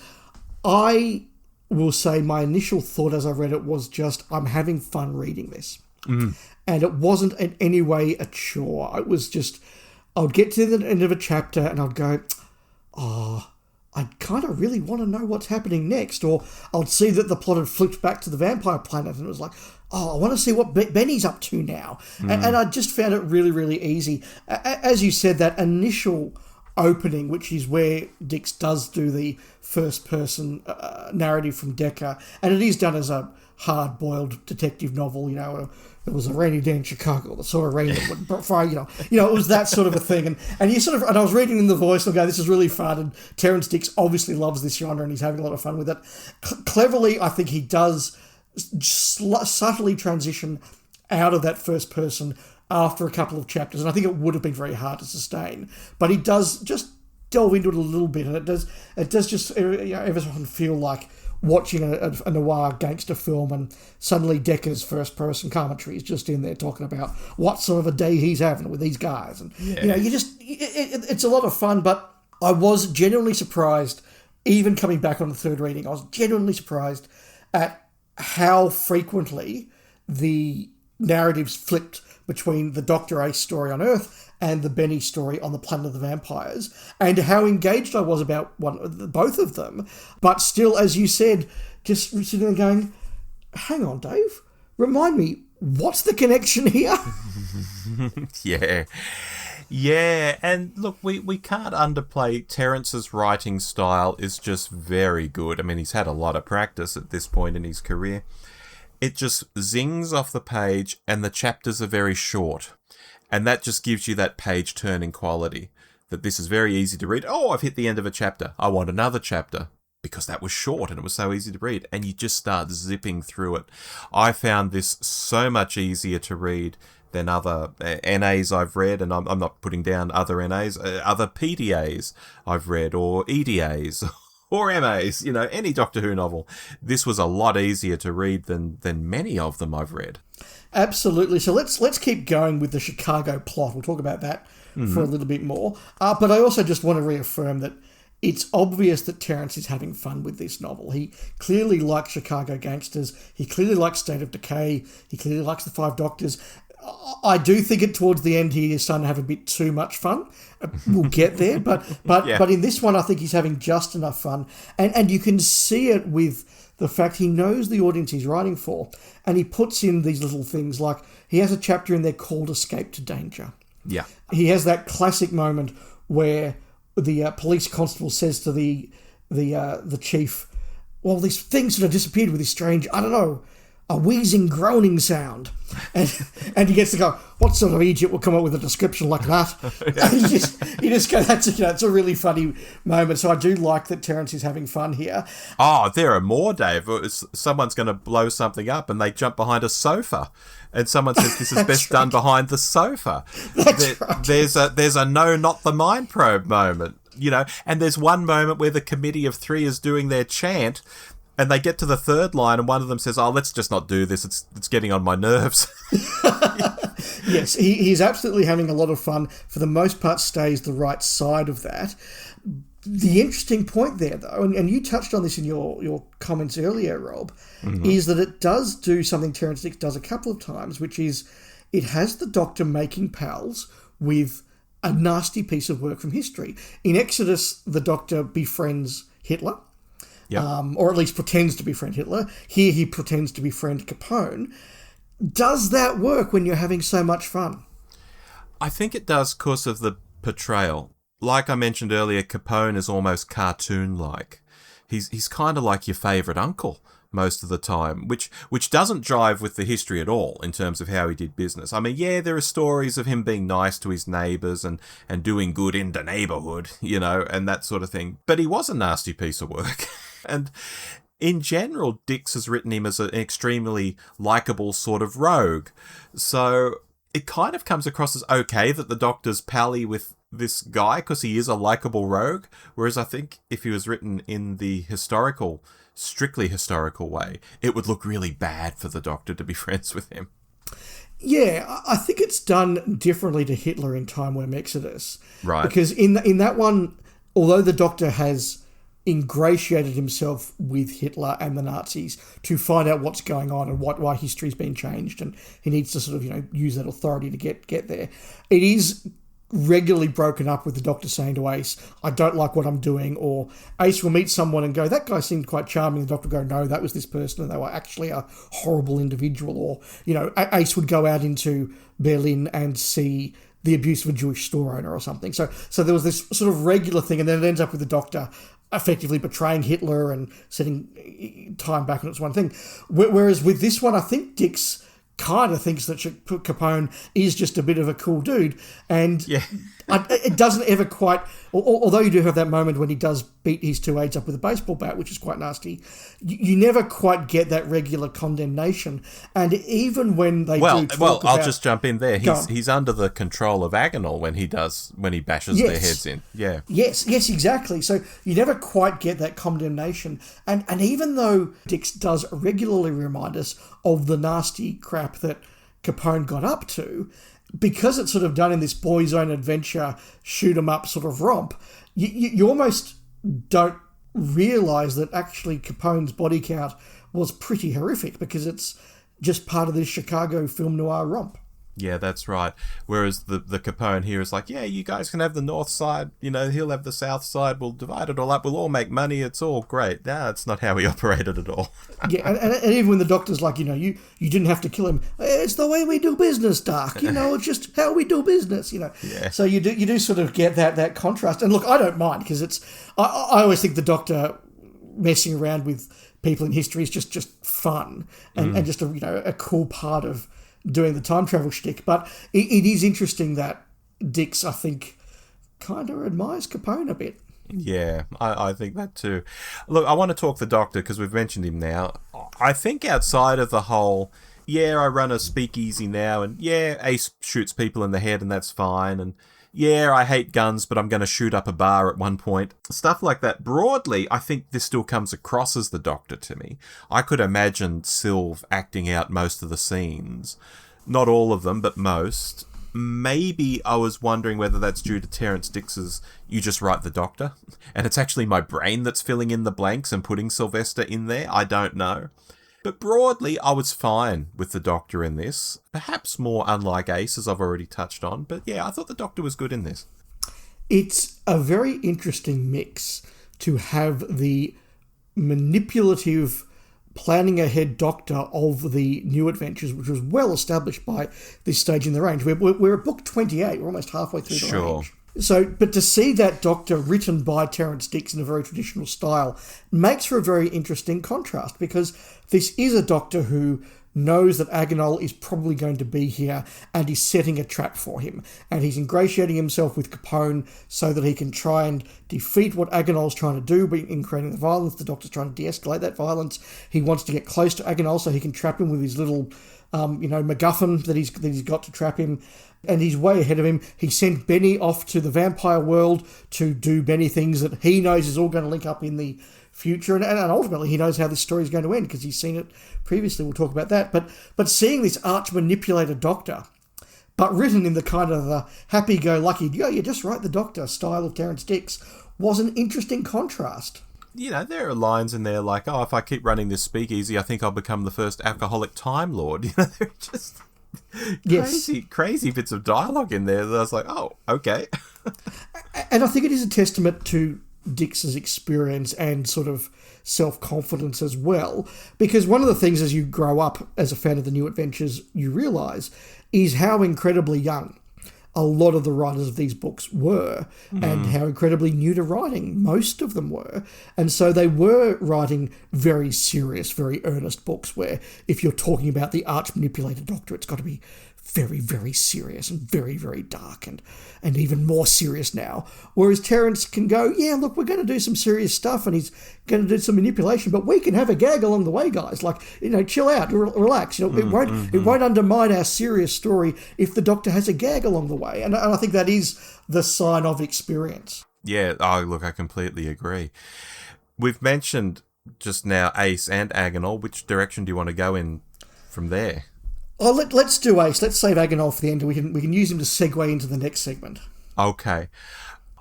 I will say my initial thought as I read it was just, I'm having fun reading this. Mm. And it wasn't in any way a chore. It was just, I would get to the end of a chapter and I'd go, oh, I kind of really want to know what's happening next. Or I'd see that the plot had flipped back to the vampire planet and it was like, oh, I want to see what Benny's up to now. And I just found it really, really easy. As you said, that initial opening, which is where Dix does do the first-person narrative from Dekker, and it is done as a hard-boiled detective novel, it was a rainy day in Chicago, the sort of rain that would fire, it was that sort of a thing. And you and I was reading in the voice and I go, this is really fun, and Terrance Dicks obviously loves this genre and he's having a lot of fun with it. Cleverly, I think he does subtly transition out of that first person after a couple of chapters, and I think it would have been very hard to sustain, but he does just delve into it a little bit, and it does just ever so often feel like watching a noir gangster film, and suddenly Dekker's first person commentary is just in there talking about what sort of a day he's having with these guys, and it's a lot of fun. But I was genuinely surprised, even coming back on the third reading, I was genuinely surprised at how frequently the narratives flipped between the Dr. Ace story on Earth and the Benny story on the Planet of the Vampires, and how engaged I was about both of them. But still, as you said, just sitting there going, hang on, Dave, remind me, what's the connection here? Yeah, and look, we can't underplay Terrance's writing style is just very good. I mean, he's had a lot of practice at this point in his career. It just zings off the page, and the chapters are very short. And that just gives you that page-turning quality, that this is very easy to read. Oh, I've hit the end of a chapter. I want another chapter, because that was short and it was so easy to read. And you just start zipping through it. I found this so much easier to read than other NAs I've read, and I'm not putting down other NAs, other PDAs I've read, or EDAs, or MAs, any Doctor Who novel. This was a lot easier to read than many of them I've read. Absolutely. So let's keep going with the Chicago plot. We'll talk about that for a little bit more. But I also just want to reaffirm that it's obvious that Terrance is having fun with this novel. He clearly likes Chicago Gangsters. He clearly likes State of Decay. He clearly likes The Five Doctors. I do think towards the end he is starting to have a bit too much fun. We'll get there, but in this one I think he's having just enough fun, and you can see it with the fact he knows the audience he's writing for, and he puts in these little things like he has a chapter in there called Escape to Danger. Yeah, he has that classic moment where the police constable says to the chief, "Well, these things sort of disappeared with this strange, I don't know, a wheezing, groaning sound," and he gets to go, what sort of idiot will come up with a description like that? And you just go, it's a really funny moment. So I do like that Terrance is having fun here. Oh, there are more, Dave. Someone's going to blow something up and they jump behind a sofa, and someone says this is best done behind the sofa. Right. There's a no, not the mind probe moment, and there's one moment where the committee of three is doing their chant, and they get to the third line, and one of them says, "Oh, let's just not do this. It's getting on my nerves." Yes, he's absolutely having a lot of fun. For the most part, stays the right side of that. The interesting point there, though, and you touched on this in your comments earlier, Rob, is that it does do something Terrance Dicks does a couple of times, which is it has the Doctor making pals with a nasty piece of work from history. In Exodus, the Doctor befriends Hitler. Yep. Or at least pretends to befriend Hitler. Here he pretends to befriend Capone. Does that work when you're having so much fun? I think it does because of the portrayal. Like I mentioned earlier, Capone is almost cartoon-like. He's kind of like your favourite uncle most of the time, which doesn't jive with the history at all in terms of how he did business. I mean, yeah, there are stories of him being nice to his neighbours and doing good in the neighbourhood, and that sort of thing. But he was a nasty piece of work. And in general, Dix has written him as an extremely likeable sort of rogue. So it kind of comes across as okay that the Doctor's pally with this guy because he is a likeable rogue. Whereas I think if he was written in the strictly historical way, it would look really bad for the Doctor to be friends with him. Yeah, I think it's done differently to Hitler in Time Worm Exodus. Right. Because in that one, although the Doctor has ingratiated himself with Hitler and the Nazis to find out what's going on and why history's been changed, and he needs to sort of, use that authority to get there. It is regularly broken up with the Doctor saying to Ace, I don't like what I'm doing, or Ace will meet someone and go, that guy seemed quite charming. The Doctor will go, no, that was this person and they were actually a horrible individual. Or, Ace would go out into Berlin and see the abuse of a Jewish store owner or something. So there was this sort of regular thing, and then it ends up with the Doctor effectively betraying Hitler and setting time back on its one thing. Whereas with this one, I think Dix kind of thinks that Capone is just a bit of a cool dude, and it doesn't ever quite. Although you do have that moment when he does beat his two aides up with a baseball bat, which is quite nasty, you never quite get that regular condemnation. And even when they I'll just jump in there. He's under the control of Agonal when he bashes their heads in. Yeah. Yes, exactly. So you never quite get that condemnation. And even though Dix does regularly remind us of the nasty crap that Capone got up to, because it's sort of done in this boys' own adventure, shoot 'em up sort of romp, you almost don't realise that actually Capone's body count was pretty horrific, because it's just part of this Chicago film noir romp. Yeah, that's right. Whereas the Capone here is like, yeah, you guys can have the north side, he'll have the south side, we'll divide it all up, we'll all make money, it's all great. No, that's not how he operated at all. Yeah, and even when the Doctor's like, you didn't have to kill him, it's the way we do business, Doc, it's just how we do business, Yeah. So you do sort of get that contrast. And look, I don't mind, because I always think the Doctor messing around with people in history is just fun and just a cool part of doing the time travel shtick. But it is interesting that Dix, I think, kind of admires Capone a bit. Yeah, I think that too. Look, I want to talk the Doctor because we've mentioned him now. I think outside of the whole, I run a speakeasy now, and Ace shoots people in the head and that's fine, and I hate guns, but I'm going to shoot up a bar at one point. Stuff like that. Broadly, I think this still comes across as the Doctor to me. I could imagine Sylve acting out most of the scenes. Not all of them, but most. Maybe I was wondering whether that's due to Terrence Dix's "you just write the Doctor," and it's actually my brain that's filling in the blanks and putting Sylvester in there. I don't know. But broadly, I was fine with the Doctor in this. Perhaps more unlike Ace, as I've already touched on. But I thought the Doctor was good in this. It's a very interesting mix to have the manipulative, planning ahead Doctor of the New Adventures, which was well established by this stage in the range. We're at book 28. We're almost halfway through the range. So, but to see that Doctor written by Terrence Dix in a very traditional style makes for a very interesting contrast, because this is a Doctor who knows that Agonal is probably going to be here and he's setting a trap for him. And he's ingratiating himself with Capone so that he can try and defeat what Agonal's trying to do in creating the violence. The Doctor's trying to de-escalate that violence. He wants to get close to Agonal so he can trap him with his little MacGuffin that he's got to trap him. And he's way ahead of him. He sent Benny off to the vampire world to do Benny things that he knows is all going to link up in the future. And ultimately, he knows how this story is going to end because he's seen it previously. We'll talk about that. But seeing this arch-manipulator Doctor, but written in the kind of the happy-go-lucky, you just write the Doctor style of Terrence Dix, was an interesting contrast. There are lines in there like, if I keep running this speakeasy, I think I'll become the first alcoholic Time Lord. They're just crazy bits of dialogue in there that I was like, oh, okay. And I think it is a testament to Dix's experience and sort of self-confidence as well, because one of the things as you grow up as a fan of the New Adventures, you realise is how incredibly young a lot of the writers of these books were, and how incredibly new to writing most of them were. And so they were writing very serious, very earnest books where if you're talking about the arch-manipulator Doctor, it's got to be very, very serious and very, very dark and even more serious now. Whereas Terrence can go, look, we're going to do some serious stuff and he's going to do some manipulation, but we can have a gag along the way, guys. Like, chill out, relax. It won't undermine our serious story if the Doctor has a gag along the way. And I think that is the sign of experience. Yeah, look, I completely agree. We've mentioned just now Ace and Agonal. Which direction do you want to go in from there? Oh, let's do Ace. Let's save Agonol for the end, and we can use him to segue into the next segment. Okay.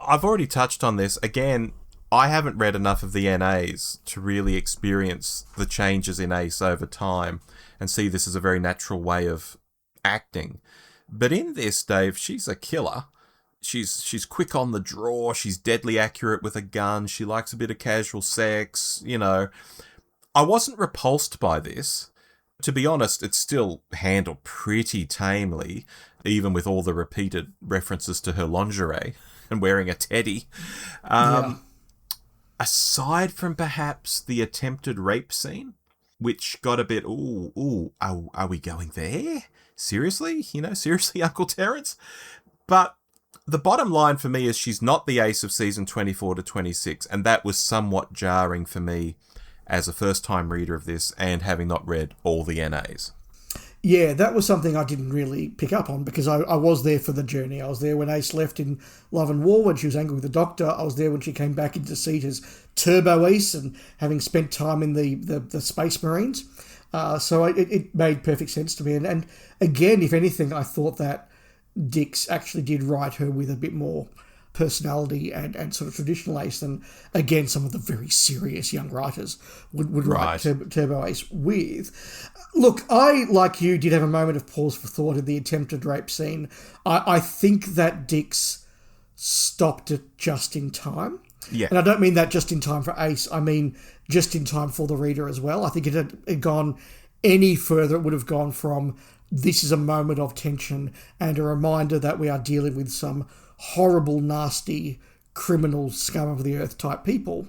I've already touched on this. Again, I haven't read enough of the NAs to really experience the changes in Ace over time and see this as a very natural way of acting. But in this, Dave, she's a killer. She's quick on the draw. She's deadly accurate with a gun. She likes a bit of casual sex. I wasn't repulsed by this. To be honest, it's still handled pretty tamely, even with all the repeated references to her lingerie and wearing a teddy. Aside from perhaps the attempted rape scene, which got a bit, are we going there? Seriously? Seriously, Uncle Terence? But the bottom line for me is she's not the Ace of season 24 to 26, and that was somewhat jarring for me as a first-time reader of this and having not read all the NAs. Yeah, that was something I didn't really pick up on because I was there for the journey. I was there when Ace left in Love and War, when she was angry with the Doctor. I was there when she came back into seat as Turbo Ace and having spent time in the Space Marines. So it made perfect sense to me. And again, if anything, I thought that Dix actually did write her with a bit more personality and sort of traditional Ace than, again, some of the very serious young writers would write Turbo Ace with. Look, I, like you, did have a moment of pause for thought in the attempted rape scene. I think that Dix stopped it just in time. Yeah. And I don't mean that just in time for Ace. I mean just in time for the reader as well. I think it had gone any further, it would have gone from this is a moment of tension and a reminder that we are dealing with some horrible, nasty, criminal, scum of the earth type people.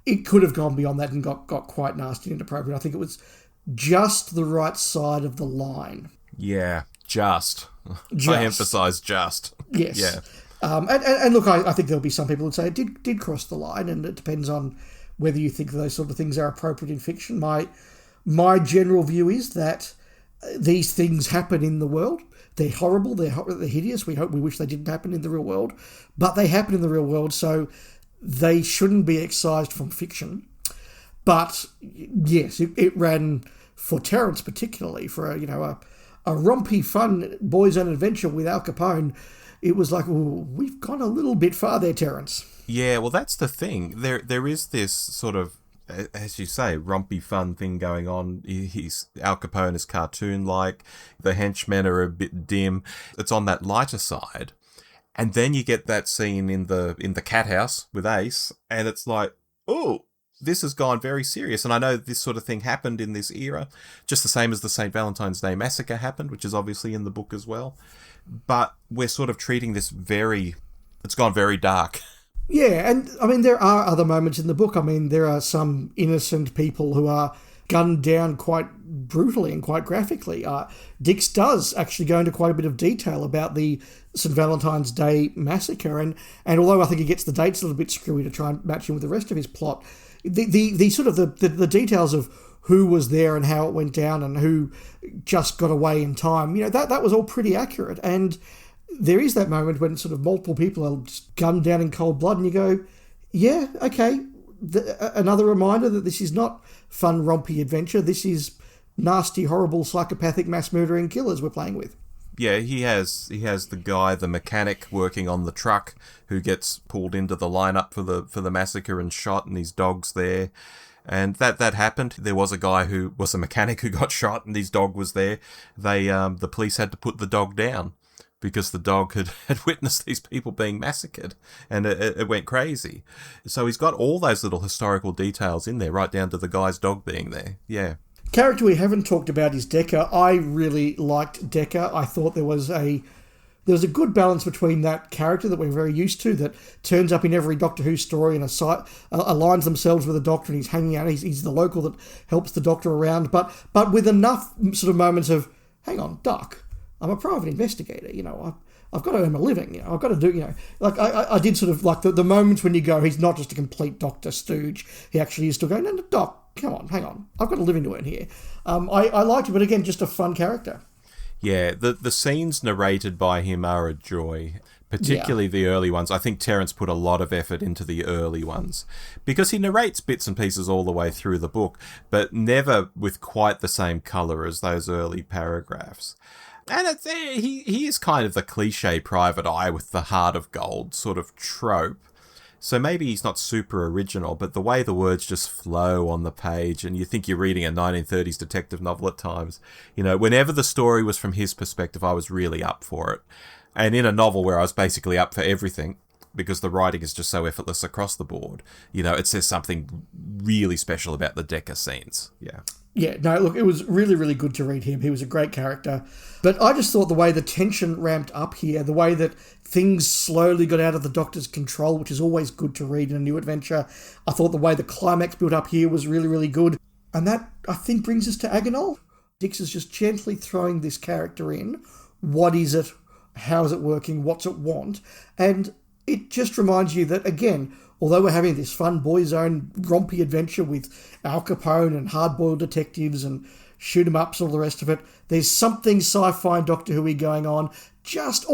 It could have gone beyond that and got quite nasty and inappropriate. I think it was just the right side of the line. Yeah, just. I emphasise just. Yes. Yeah. And look, I think there'll be some people who say it did cross the line, and it depends on whether you think those sort of things are appropriate in fiction. My general view is that these things happen in the world. They're horrible, they're hideous. We wish they didn't happen in the real world, but they happen in the real world, so they shouldn't be excised from fiction. But yes, it ran for Terence particularly for a rompy, fun boys' own adventure with Al Capone. It was like, we've gone a little bit far there, Terence. Yeah, well, that's the thing. There is this sort of, as you say, rompy fun thing going on. Al Capone is cartoon-like. The henchmen are a bit dim. It's on that lighter side. And then you get that scene in the cat house with Ace, and it's like, this has gone very serious. And I know this sort of thing happened in this era, just the same as the St. Valentine's Day Massacre happened, which is obviously in the book as well. But we're sort of treating this it's gone very dark. Yeah, and I mean, there are other moments in the book. I mean, there are some innocent people who are gunned down quite brutally and quite graphically. Dix does actually go into quite a bit of detail about the St. Valentine's Day Massacre, and although I think he gets the dates a little bit screwy to try and match him with the rest of his plot, the sort of the details of who was there and how it went down and who just got away in time, that was all pretty accurate. And there is that moment when sort of multiple people are just gunned down in cold blood, and you go, yeah, okay, another reminder that this is not fun, rompy adventure. This is nasty, horrible, psychopathic, mass-murdering killers we're playing with. Yeah, he has the guy, the mechanic working on the truck, who gets pulled into the lineup for the massacre and shot, and his dog's there. And that happened. There was a guy who was a mechanic who got shot, and his dog was there. The police had to put the dog down because the dog had witnessed these people being massacred, and it went crazy. So he's got all those little historical details in there, right down to the guy's dog being there. Yeah. Character we haven't talked about is Dekker. I really liked Dekker. I thought there was a good balance between that character that we're very used to, that turns up in every Doctor Who story and aligns themselves with the Doctor, and he's hanging out. He's the local that helps the Doctor around, but with enough sort of moments of, hang on, Doc, I'm a private investigator. I've got to earn a living. I've got to do. Like I did sort of like the moments when you go, he's not just a complete Doctor stooge. He actually is still going, no, Doc, come on, hang on, I've got a living to earn here. I liked it, but again, just a fun character. Yeah, the scenes narrated by him are a joy. particularly the early ones. I think Terence put a lot of effort into the early ones because he narrates bits and pieces all the way through the book, but never with quite the same colour as those early paragraphs. And he is kind of the cliche private eye with the heart of gold sort of trope. So maybe he's not super original, but the way the words just flow on the page and you think you're reading a 1930s detective novel at times. You know, whenever the story was from his perspective, I was really up for it. And in a novel where I was basically up for everything, because the writing is just so effortless across the board, you know, it says something really special about the Dekker scenes. Yeah. Yeah, no, look, it was really, really good to read him. He was a great character. But I just thought the way the tension ramped up here, the way that things slowly got out of the Doctor's control, which is always good to read in a new adventure. I thought the way the climax built up here was really, really good. And that, I think, brings us to Agonal. Dix is just gently throwing this character in. What is it? How is it working? What's it want? And it just reminds you that, again, although we're having this fun boys' own rompy adventure with Al Capone and hard-boiled detectives and shoot-em-ups and all the rest of it, there's something sci-fi and Doctor Who-y going on just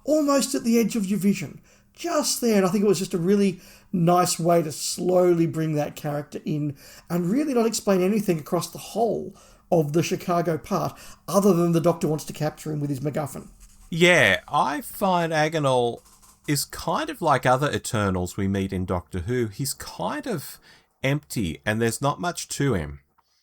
almost at the edge of your vision. Just there. And I think it was just a really nice way to slowly bring that character in and really not explain anything across the whole of the Chicago part other than the Doctor wants to capture him with his MacGuffin. Yeah, I find Agonal is kind of like other Eternals we meet in Doctor Who. He's kind of empty and there's not much to him.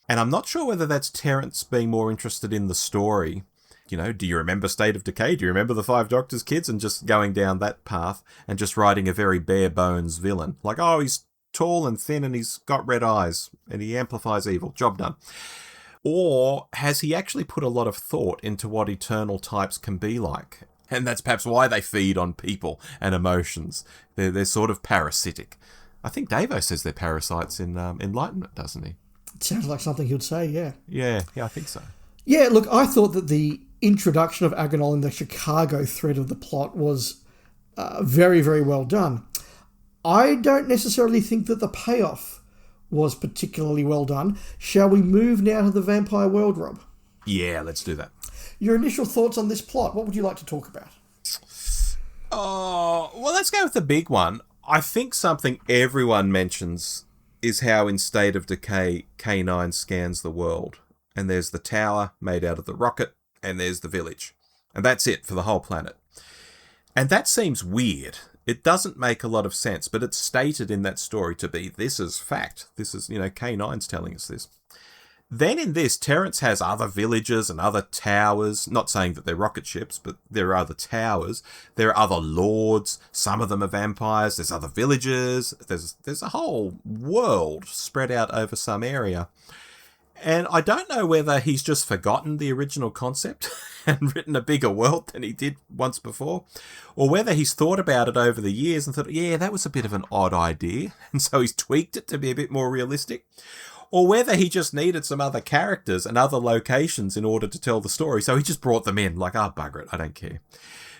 And I'm not sure whether that's Terence being more interested in the story. You know, do you remember State of Decay? Do you remember the Five Doctors kids? And just going down that path and just writing a very bare bones villain. Like, oh, he's tall and thin and he's got red eyes and he amplifies evil. Job done. Or has he actually put a lot of thought into what Eternal types can be like? And that's perhaps why they feed on people and emotions. They're sort of parasitic. I think Davo says they're parasites in Enlightenment, doesn't he? It sounds like something he'd say, yeah. Yeah, I think so. Yeah, look, I thought that the introduction of Agonal in the Chicago thread of the plot was very, very well done. I don't necessarily think that the payoff was particularly well done. Shall we move now to the vampire world, Rob? Yeah, let's do that. Your initial thoughts on this plot, what would you like to talk about? Oh, well, let's go with the big one. I think something everyone mentions is how in State of Decay, K9 scans the world. And there's the tower made out of the rocket, and there's the village. And that's it for the whole planet. And that seems weird. It doesn't make a lot of sense, but it's stated in that story to be, this is fact. This is, K9's telling us this. Then in this, Terence has other villages and other towers. Not saying that they're rocket ships, but there are other towers. There are other lords. Some of them are vampires. There's other villages. There's a whole world spread out over some area. And I don't know whether he's just forgotten the original concept and written a bigger world than he did once before, or whether he's thought about it over the years and thought, yeah, that was a bit of an odd idea, and so he's tweaked it to be a bit more realistic. Or whether he just needed some other characters and other locations in order to tell the story, so he just brought them in, like, bugger it, I don't care.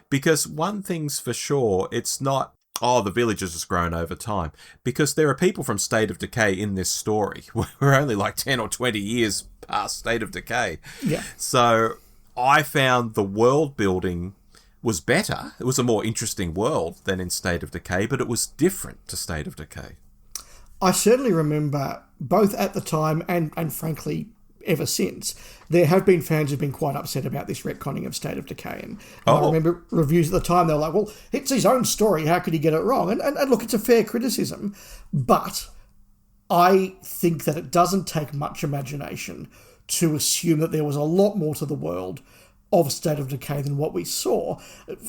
Because one thing's for sure, it's not, the village has just grown over time. Because there are people from State of Decay in this story. We're only like 10 or 20 years past State of Decay. Yeah. So I found the world building was better. It was a more interesting world than in State of Decay, but it was different to State of Decay. I certainly remember, both at the time and frankly ever since, there have been fans who've been quite upset about this retconning of State of Decay. And I remember reviews at the time, they were like, well, it's his own story, how could he get it wrong? And look, it's a fair criticism, but I think that it doesn't take much imagination to assume that there was a lot more to the world of State of Decay than what we saw,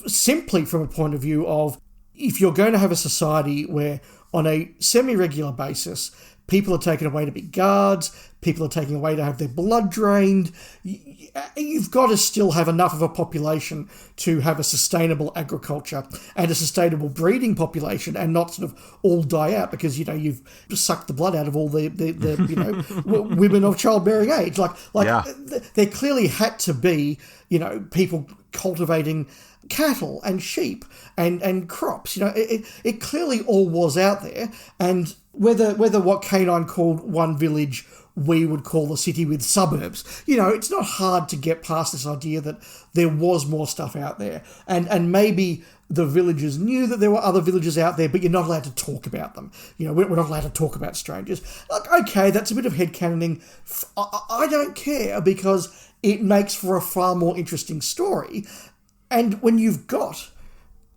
simply from a point of view of, if you're going to have a society where on a semi-regular basis, people are taken away to be guards, people are taken away to have their blood drained, you've got to still have enough of a population to have a sustainable agriculture and a sustainable breeding population and not sort of all die out because, you've sucked the blood out of all the women of childbearing age. There clearly had to be, people cultivating cattle and sheep and crops. It clearly all was out there, and whether what K9 called one village we would call a city with suburbs. You know, it's not hard to get past this idea that there was more stuff out there. And maybe the villagers knew that there were other villages out there, but you're not allowed to talk about them. You know, we're not allowed to talk about strangers. Like, okay, that's a bit of headcanoning. I don't care, because it makes for a far more interesting story. And when you've got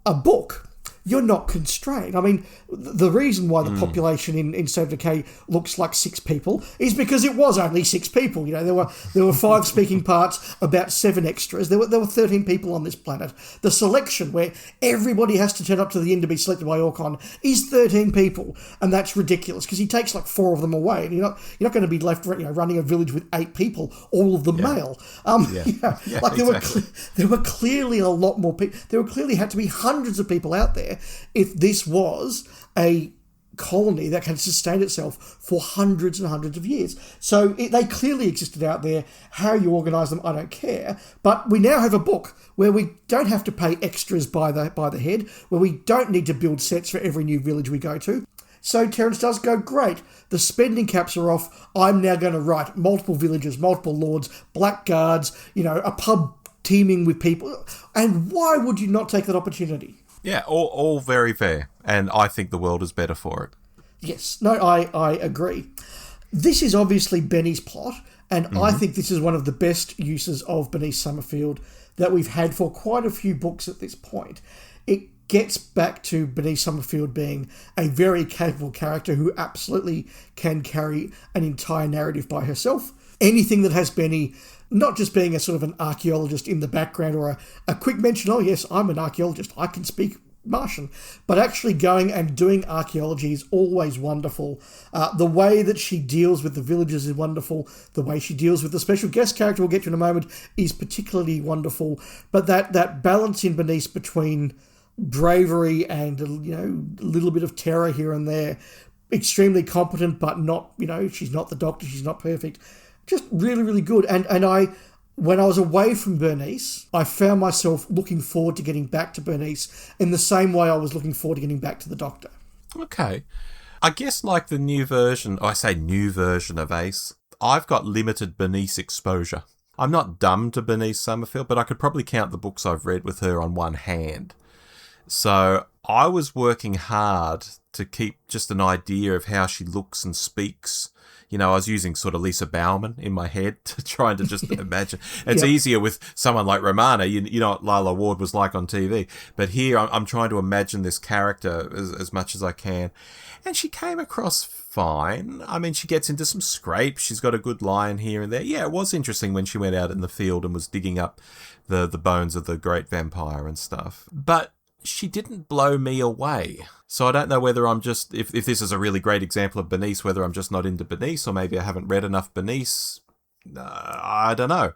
a book, you're not constrained. I mean, the reason why the population in State of Decay looks like 6 people is because it was only 6 people. You know, there were 5 speaking parts, about 7 extras. There were 13 people on this planet. The selection, where everybody has to turn up to the inn to be selected by Orcon, is 13 people, and that's ridiculous because he takes like 4 of them away, and you're not going to be left, you know, running a village with 8 people, all of them male. There were clearly a lot more people. There clearly had to be hundreds of people out there if this was a colony that can sustain itself for hundreds and hundreds of years. So they clearly existed out there. How you organise them, I don't care. But we now have a book where we don't have to pay extras by the head, where we don't need to build sets for every new village we go to. So Terence does go, great, the spending caps are off. I'm now going to write multiple villages, multiple lords, blackguards, you know, a pub teeming with people. And why would you not take that opportunity? Yeah, all very fair, and I think the world is better for it. Yes, no, I agree. This is obviously Benny's plot, and I think this is one of the best uses of Bernice Summerfield that we've had for quite a few books at this point. It gets back to Bernice Summerfield being a very capable character who absolutely can carry an entire narrative by herself. Anything that has Benny not just being a sort of an archaeologist in the background or a quick mention, oh yes, I'm an archaeologist, I can speak Martian, but actually going and doing archaeology is always wonderful. The way that she deals with the villagers is wonderful. The way she deals with the special guest character we'll get to in a moment is particularly wonderful. But that balance in Bernice between bravery and, you know, a little bit of terror here and there, extremely competent, but not, you know, she's not the Doctor, she's not perfect. Just really, really good. And when I was away from Bernice, I found myself looking forward to getting back to Bernice in the same way I was looking forward to getting back to the Doctor. Okay. I guess like the new version of Ace, I've got limited Bernice exposure. I'm not dumb to Bernice Summerfield, but I could probably count the books I've read with her on one hand. So I was working hard to keep just an idea of how she looks and speaks. You know, I was using sort of Lisa Bauman in my head to try to just imagine. It's easier with someone like Romana. You know what Lila Ward was like on TV. But here I'm trying to imagine this character as much as I can. And she came across fine. I mean, she gets into some scrapes. She's got a good line here and there. Yeah, it was interesting when she went out in the field and was digging up the bones of the great vampire and stuff. But she didn't blow me away. So I don't know whether I'm just, if this is a really great example of Bernice, whether I'm just not into Bernice or maybe I haven't read enough Bernice. I don't know.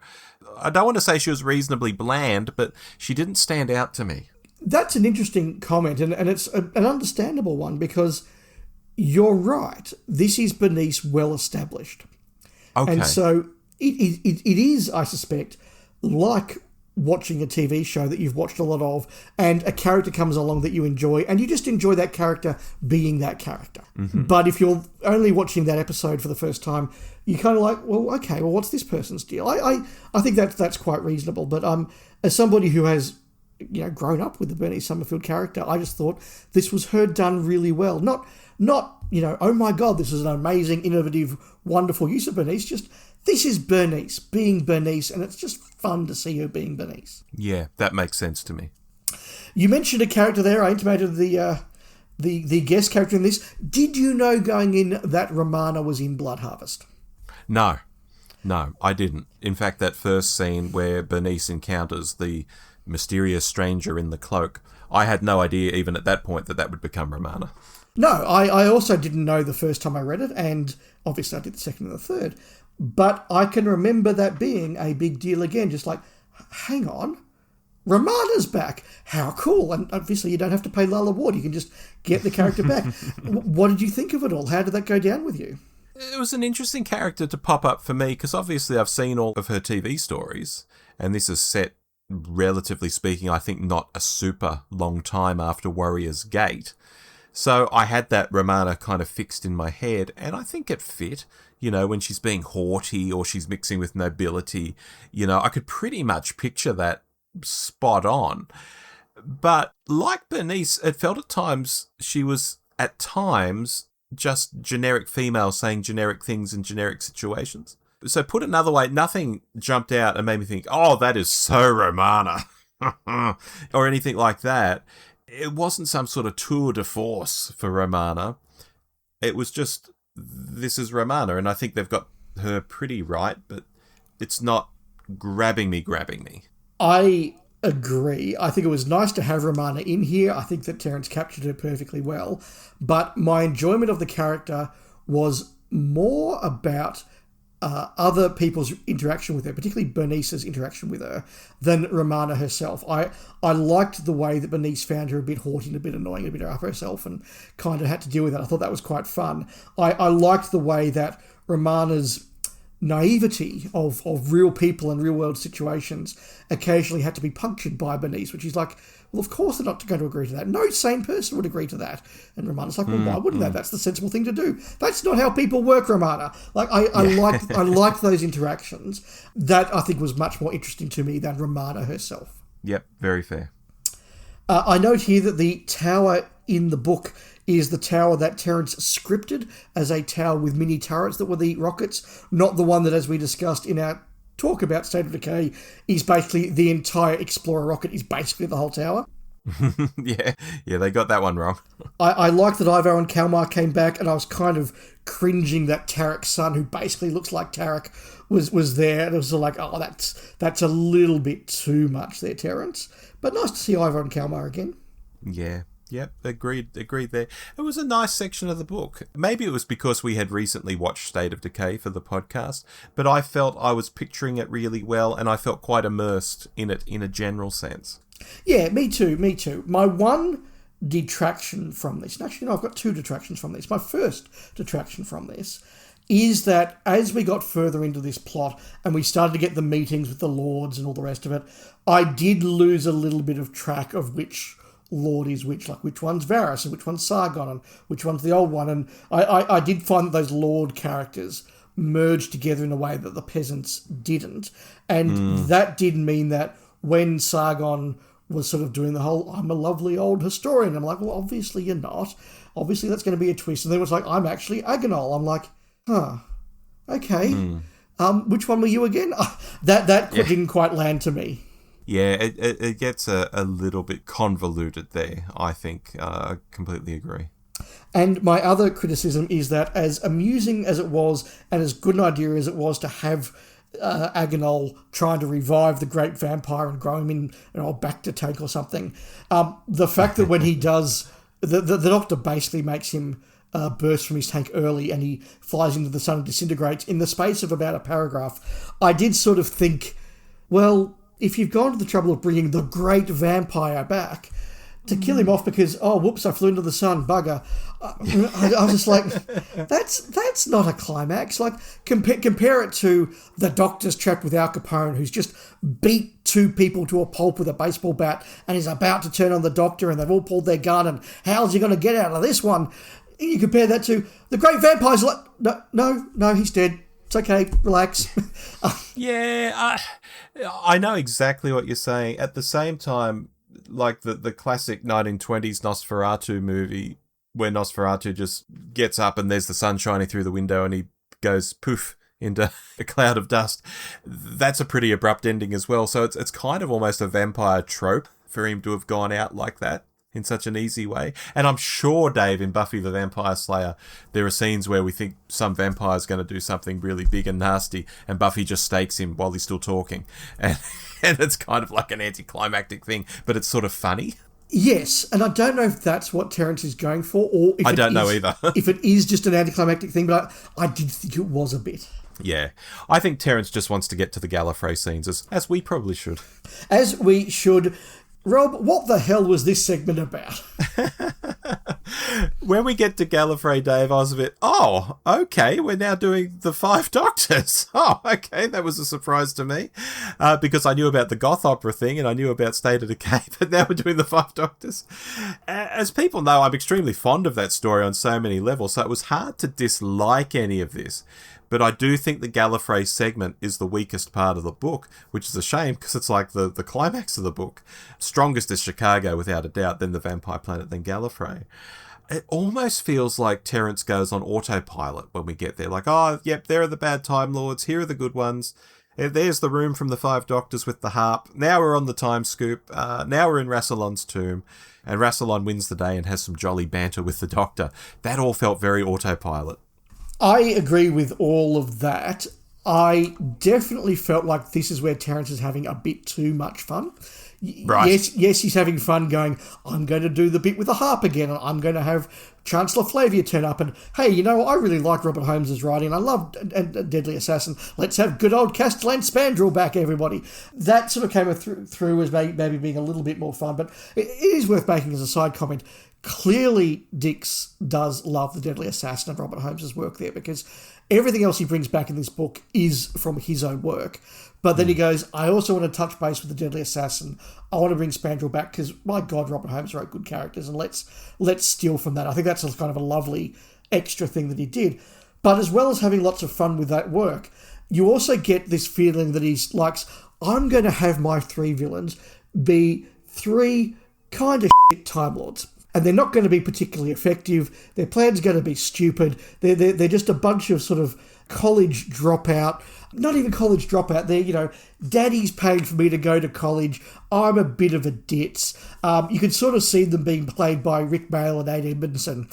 I don't want to say she was reasonably bland, but she didn't stand out to me. That's an interesting comment, and it's an understandable one, because you're right. This is Bernice well established. Okay. And so it is, I suspect, like watching a TV show that you've watched a lot of, and a character comes along that you enjoy, and you just enjoy that character being that character. Mm-hmm. But if you're only watching that episode for the first time, you're kind of like, well, okay, well, what's this person's deal? I think that's quite reasonable. But as somebody who has, you know, grown up with the Bernice Summerfield character, I just thought this was her done really well. Not you know, oh my God, this is an amazing, innovative, wonderful use of Bernice. Just, this is Bernice being Bernice, and it's just fun to see her being Bernice. Yeah, that makes sense to me. You mentioned a character there. I intimated the guest character in this. Did you know going in that Romana was in Blood Harvest? No, I didn't. In fact, that first scene where Bernice encounters the mysterious stranger in the cloak, I had no idea even at that point that would become Romana. No, I also didn't know the first time I read it, and obviously I did the second and the third. But I can remember that being a big deal again, just like, hang on, Romana's back. How cool. And obviously you don't have to pay Lila Ward. You can just get the character back. What did you think of it all? How did that go down with you? It was an interesting character to pop up for me, because obviously I've seen all of her TV stories, and this is set, relatively speaking, I think not a super long time after Warrior's Gate. So I had that Romana kind of fixed in my head, and I think it fit. when she's being haughty or she's mixing with nobility. I could pretty much picture that spot on. But like Bernice, it felt at times she was, at times, just generic female saying generic things in generic situations. So put another way, nothing jumped out and made me think, oh, that is so Romana, or anything like that. It wasn't some sort of tour de force for Romana. It was just, this is Romana, and I think they've got her pretty right, but it's not grabbing me. I agree. I think it was nice to have Romana in here. I think that Terence captured her perfectly well. But my enjoyment of the character was more about other people's interaction with her, particularly Bernice's interaction with her, than Romana herself. I liked the way that Bernice found her a bit haughty and a bit annoying, a bit up herself, and kind of had to deal with that. I thought that was quite fun. I liked the way that Romana's naivety of real people and real world situations occasionally had to be punctured by Bernice, which is like, well, of course they're not going to agree to that. No sane person would agree to that. And Romana's like, well, why wouldn't that? That's the sensible thing to do. That's not how people work, Romana. Like, I liked those interactions. That, I think, was much more interesting to me than Romana herself. Yep, very fair. I note here that the tower in the book is the tower that Terence scripted as a tower with mini turrets that were the rockets, not the one that, as we discussed in our talk about State of Decay, is basically the entire Explorer rocket is basically the whole tower. yeah, they got that one wrong. I like that Ivo and Kalmar came back, and I was kind of cringing that Tarek's son, who basically looks like Tarek, was there. And it was like, oh, that's a little bit too much there, Terence. But nice to see Ivo and Kalmar again. Yeah. Yep, agreed there. It was a nice section of the book. Maybe it was because we had recently watched State of Decay for the podcast, but I felt I was picturing it really well, and I felt quite immersed in it in a general sense. Yeah, me too. My one detraction from this, and actually no, I've got two detractions from this. My first detraction from this is that as we got further into this plot and we started to get the meetings with the lords and all the rest of it, I did lose a little bit of track of which lord is which, like which one's Varys and which one's Sargon and which one's the old one. And I did find that those lord characters merged together in a way that the peasants didn't. And that did mean that when Sargon was sort of doing the whole, I'm a lovely old historian, I'm like, well, obviously you're not. Obviously that's going to be a twist. And then it was like, I'm actually Agonol. I'm like, okay. Which one were you again? That didn't quite land to me. Yeah, it gets a little bit convoluted there, I think. I completely agree. And my other criticism is that as amusing as it was and as good an idea as it was to have Agonol trying to revive the great vampire and grow him in an old Bacta tank or something, the fact that when he does, the doctor basically makes him burst from his tank early and he flies into the sun and disintegrates in the space of about a paragraph, I did sort of think, well, if you've gone to the trouble of bringing the great vampire back to kill him off because, oh, whoops, I flew into the sun, bugger. I was just like, that's not a climax. Like, compare it to the doctor's trapped with Al Capone, who's just beat two people to a pulp with a baseball bat and is about to turn on the doctor and they've all pulled their gun and how's he going to get out of this one? You compare that to the great vampire's like, no, he's dead. It's okay, relax. Yeah, I know exactly what you're saying. At the same time, like the classic 1920s Nosferatu movie, where Nosferatu just gets up and there's the sun shining through the window and he goes poof into a cloud of dust. That's a pretty abrupt ending as well. So it's kind of almost a vampire trope for him to have gone out like that in such an easy way. And I'm sure, Dave, in Buffy the Vampire Slayer, there are scenes where we think some vampire's going to do something really big and nasty, and Buffy just stakes him while he's still talking. And it's kind of like an anticlimactic thing, but it's sort of funny. Yes, and I don't know if that's what Terence is going for, or if I don't know either. if it is just an anticlimactic thing, but I did think it was a bit. Yeah, I think Terence just wants to get to the Gallifrey scenes, as we probably should. As we should. Rob, what the hell was this segment about? When we get to Gallifrey, Dave, I was a bit, oh, okay, we're now doing the Five Doctors. Oh, okay, that was a surprise to me, because I knew about the goth opera thing and I knew about State of Decay, but now we're doing the Five Doctors. As people know, I'm extremely fond of that story on so many levels, so it was hard to dislike any of this. But I do think the Gallifrey segment is the weakest part of the book, which is a shame because it's like the climax of the book. Strongest is Chicago, without a doubt, then the Vampire Planet, then Gallifrey. It almost feels like Terence goes on autopilot when we get there. Like, oh, yep, there are the bad Time Lords, here are the good ones. There's the room from the Five Doctors with the harp. Now we're on the time scoop. Now we're in Rassilon's tomb. And Rassilon wins the day and has some jolly banter with the Doctor. That all felt very autopilot. I agree with all of that. I definitely felt like this is where Terence is having a bit too much fun. Right. Yes, he's having fun going, I'm going to do the bit with the harp again, and I'm going to have Chancellor Flavia turn up, and hey, you know, I really like Robert Holmes' writing, I love Deadly Assassin, let's have good old Castellan Spandrel back, everybody. That sort of came through as maybe being a little bit more fun, but it is worth making as a side comment. Clearly, Dix does love The Deadly Assassin and Robert Holmes' work there, because everything else he brings back in this book is from his own work. But then he goes, I also want to touch base with The Deadly Assassin. I want to bring Spandrel back because, my God, Robert Holmes wrote good characters, and let's steal from that. I think that's kind of a lovely extra thing that he did. But as well as having lots of fun with that work, you also get this feeling that he's like, I'm going to have my three villains be three kind of shit Time Lords. And they're not going to be particularly effective. Their plan's going to be stupid. They're just a bunch of sort of college dropout. Not even college dropout. They're, you know, daddy's paid for me to go to college. I'm a bit of a ditz. You can sort of see them being played by Rick Mayall and Nate Edmondson.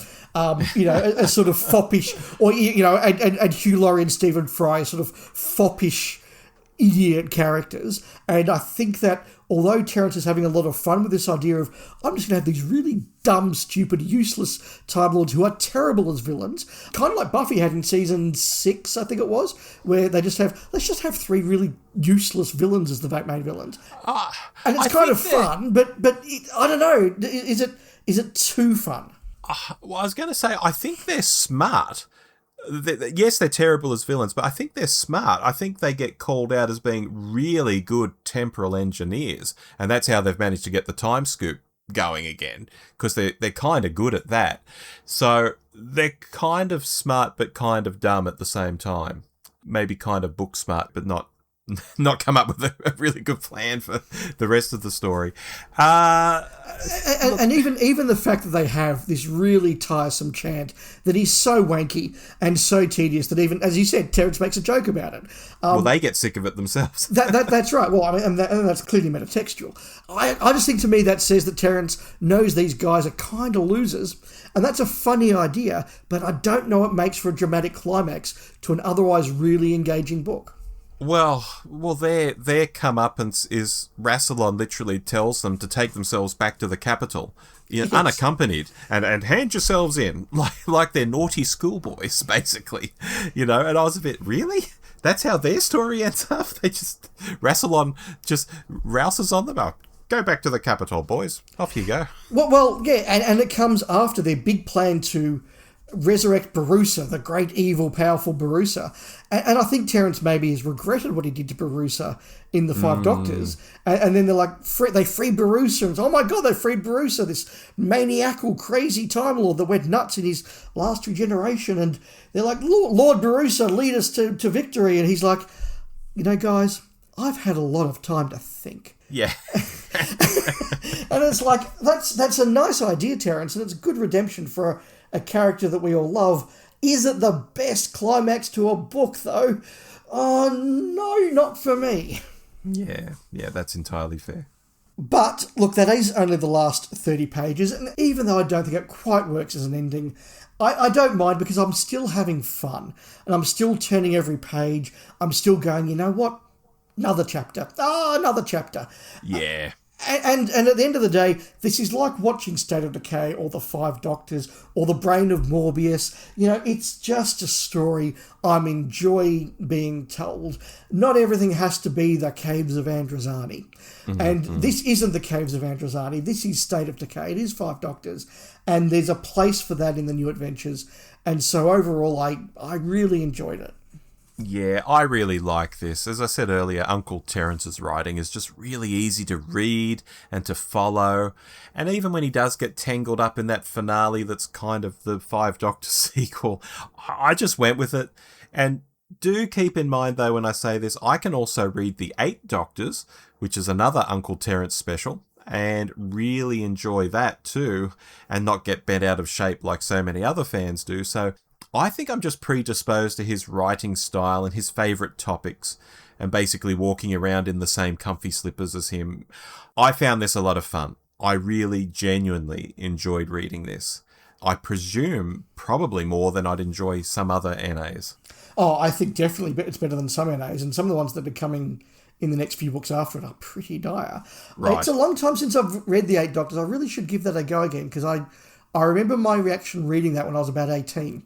You know, a sort of foppish, or, you know, and Hugh Laurie and Stephen Fry, sort of foppish idiot characters. And I think that although Terence is having a lot of fun with this idea of, I'm just going to have these really dumb, stupid, useless Time Lords who are terrible as villains, kind of like Buffy had in season 6, I think it was, where they just have, let's just have three really useless villains as the main villains. And it's kind of fun, but I don't know, is it too fun? Well, I was going to say, I think they're smart. Yes, they're terrible as villains, but I think they're smart. I think they get called out as being really good temporal engineers, and that's how they've managed to get the time scoop going again, because they're kind of good at that. So they're kind of smart but kind of dumb at the same time. Maybe kind of book smart but not come up with a really good plan for the rest of the story. And even the fact that they have this really tiresome chant that is so wanky and so tedious that even, as you said, Terence makes a joke about it. Well, they get sick of it themselves. That's right. Well, I mean, and that's clearly metatextual. I just think to me that says that Terence knows these guys are kind of losers, and that's a funny idea, but I don't know it makes for a dramatic climax to an otherwise really engaging book. Well, their comeuppance is Rassilon literally tells them to take themselves back to the capital, you know, unaccompanied, and hand yourselves in, like they're naughty schoolboys, basically, you know. And I was a bit, really? That's how their story ends up? Rassilon just rouses on them. Oh, go back to the capital, boys. Off you go. Well, yeah, and it comes after their big plan to resurrect Barusa, the great, evil, powerful Barusa. And I think Terence maybe has regretted what he did to Barusa in The Five Doctors. And then they're like, they free Barusa. And it's, oh my God, they freed Barusa, this maniacal, crazy Time Lord that went nuts in his last regeneration. And they're like, Lord Barusa, lead us to victory. And he's like, you know, guys, I've had a lot of time to think. Yeah. And it's like, that's a nice idea, Terence, and it's a good redemption for a character that we all love. Is it the best climax to a book, though? Oh, no, not for me. Yeah, that's entirely fair. But, look, that is only the last 30 pages, and even though I don't think it quite works as an ending, I don't mind because I'm still having fun, and I'm still turning every page. I'm still going, you know what? Another chapter. Another chapter. Yeah. And at the end of the day, this is like watching State of Decay or The Five Doctors or The Brain of Morbius. You know, it's just a story I'm enjoying being told. Not everything has to be the Caves of Androzani. And this isn't the Caves of Androzani. This is State of Decay. It is Five Doctors. And there's a place for that in the New Adventures. And so overall, I really enjoyed it. Yeah, I really like this. As I said earlier, Uncle Terence's writing is just really easy to read and to follow. And even when he does get tangled up in that finale that's kind of the Five Doctors sequel, I just went with it. And do keep in mind, though, when I say this, I can also read The Eight Doctors, which is another Uncle Terence special, and really enjoy that too, and not get bent out of shape like so many other fans do. So I think I'm just predisposed to his writing style and his favourite topics, and basically walking around in the same comfy slippers as him. I found this a lot of fun. I really genuinely enjoyed reading this. I presume probably more than I'd enjoy some other NAs. Oh, I think definitely it's better than some NAs, and some of the ones that are coming in the next few books after it are pretty dire. Right. It's a long time since I've read The Eight Doctors. I really should give that a go again, because I remember my reaction reading that when I was about 18.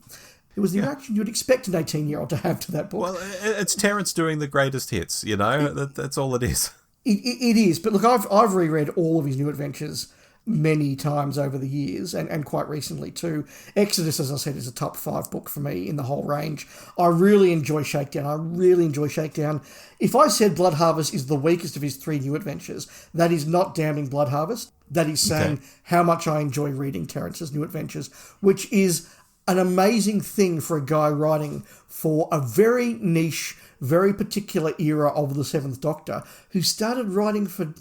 It was the reaction you'd expect an 18-year-old to have to that book. Well, it's Terence doing the greatest hits, you know? That's all it is. It is. But look, I've reread all of his New Adventures many times over the years, and quite recently too. Exodus, as I said, is a top 5 book for me in the whole range. I really enjoy Shakedown. If I said Blood Harvest is the weakest of his 3 New Adventures, that is not damning Blood Harvest. That is saying how much I enjoy reading Terence's New Adventures, which is an amazing thing for a guy writing for a very niche, very particular era of the Seventh Doctor, who started writing for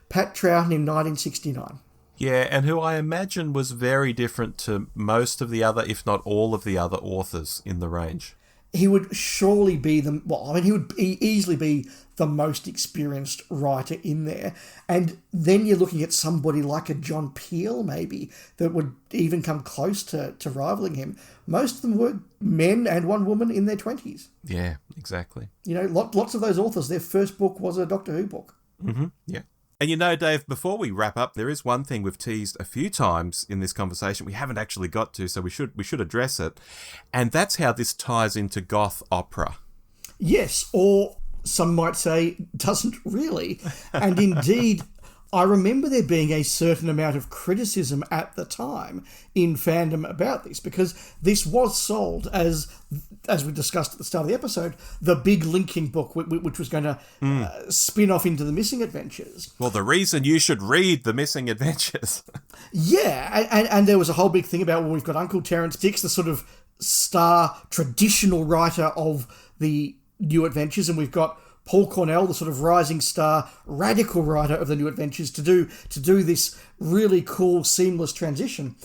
Pat Troughton in 1969. Yeah, and who I imagine was very different to most of the other, if not all of the other authors in the range. He would surely be he would easily be the most experienced writer in there. And then you're looking at somebody like a John Peel, maybe, that would even come close to rivaling him. Most of them were men and one woman in their 20s. Yeah, exactly. You know, lots of those authors, their first book was a Doctor Who book. Mm-hmm, yeah. And you know, Dave, before we wrap up, there is one thing we've teased a few times in this conversation we haven't actually got to, so we should address it. And that's how this ties into goth opera. Yes, or some might say doesn't really. And indeed, I remember there being a certain amount of criticism at the time in fandom about this, because this was sold as we discussed at the start of the episode, the big linking book, which was going to spin off into the Missing Adventures. Well, the reason you should read the Missing Adventures. Yeah, and there was a whole big thing about, well, we've got Uncle Terence Dix, the sort of star traditional writer of the New Adventures, and we've got Paul Cornell, the sort of rising star, radical writer of the New Adventures, to do this really cool, seamless transition.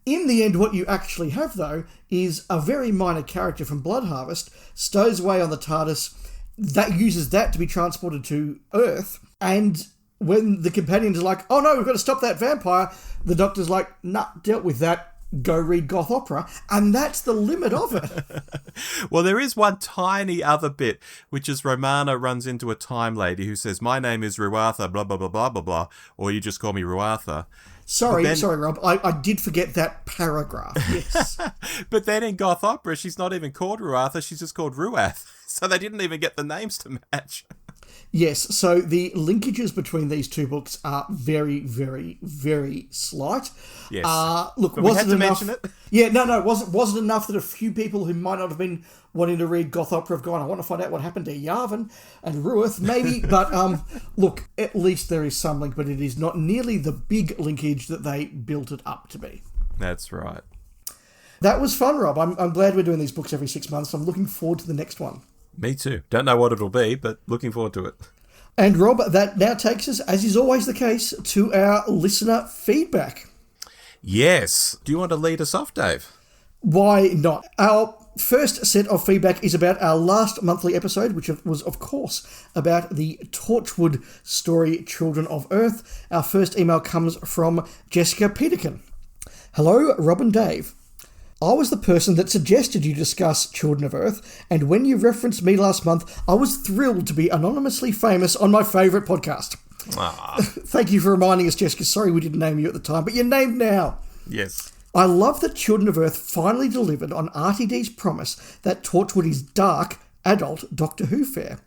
In the end, what you actually have, though, is a very minor character from Blood Harvest stows away on the TARDIS, that uses that to be transported to Earth, and when the companions are like, oh no, we've got to stop that vampire, the Doctor's like, nah, dealt with that. Go read goth opera, and that's the limit of it. Well, there is one tiny other bit, which is Romana runs into a time lady who says, my name is Ruartha, blah, blah, blah, blah, blah, blah, or you just call me Ruartha. Sorry, Rob, I did forget that paragraph, yes. But then in goth opera, she's not even called Ruartha, she's just called Ruath. So they didn't even get the names to match. Yes, so the linkages between these two books are very, very, very slight. Yes. Look, but wasn't we had to enough. Mention it. Yeah, no, wasn't enough that a few people who might not have been wanting to read goth opera have gone, I want to find out what happened to Yavin and Ruath, maybe. But look, at least there is some link, but it is not nearly the big linkage that they built it up to be. That's right. That was fun, Rob. I'm glad we're doing these books every 6 months. I'm looking forward to the next one. Me too. Don't know what it'll be, but looking forward to it. And Rob, that now takes us, as is always the case, to our listener feedback. Yes. Do you want to lead us off, Dave? Why not? Our first set of feedback is about our last monthly episode, which was, of course, about the Torchwood story Children of Earth. Our first email comes from Jessica Peterkin. Hello, Rob and Dave. I was the person that suggested you discuss Children of Earth, and when you referenced me last month, I was thrilled to be anonymously famous on my favourite podcast. Ah, Thank you for reminding us, Jessica. Sorry we didn't name you at the time, but you're named now. yes. I love that Children of Earth finally delivered on RTD's promise that Torchwood is dark, adult Doctor Who fare.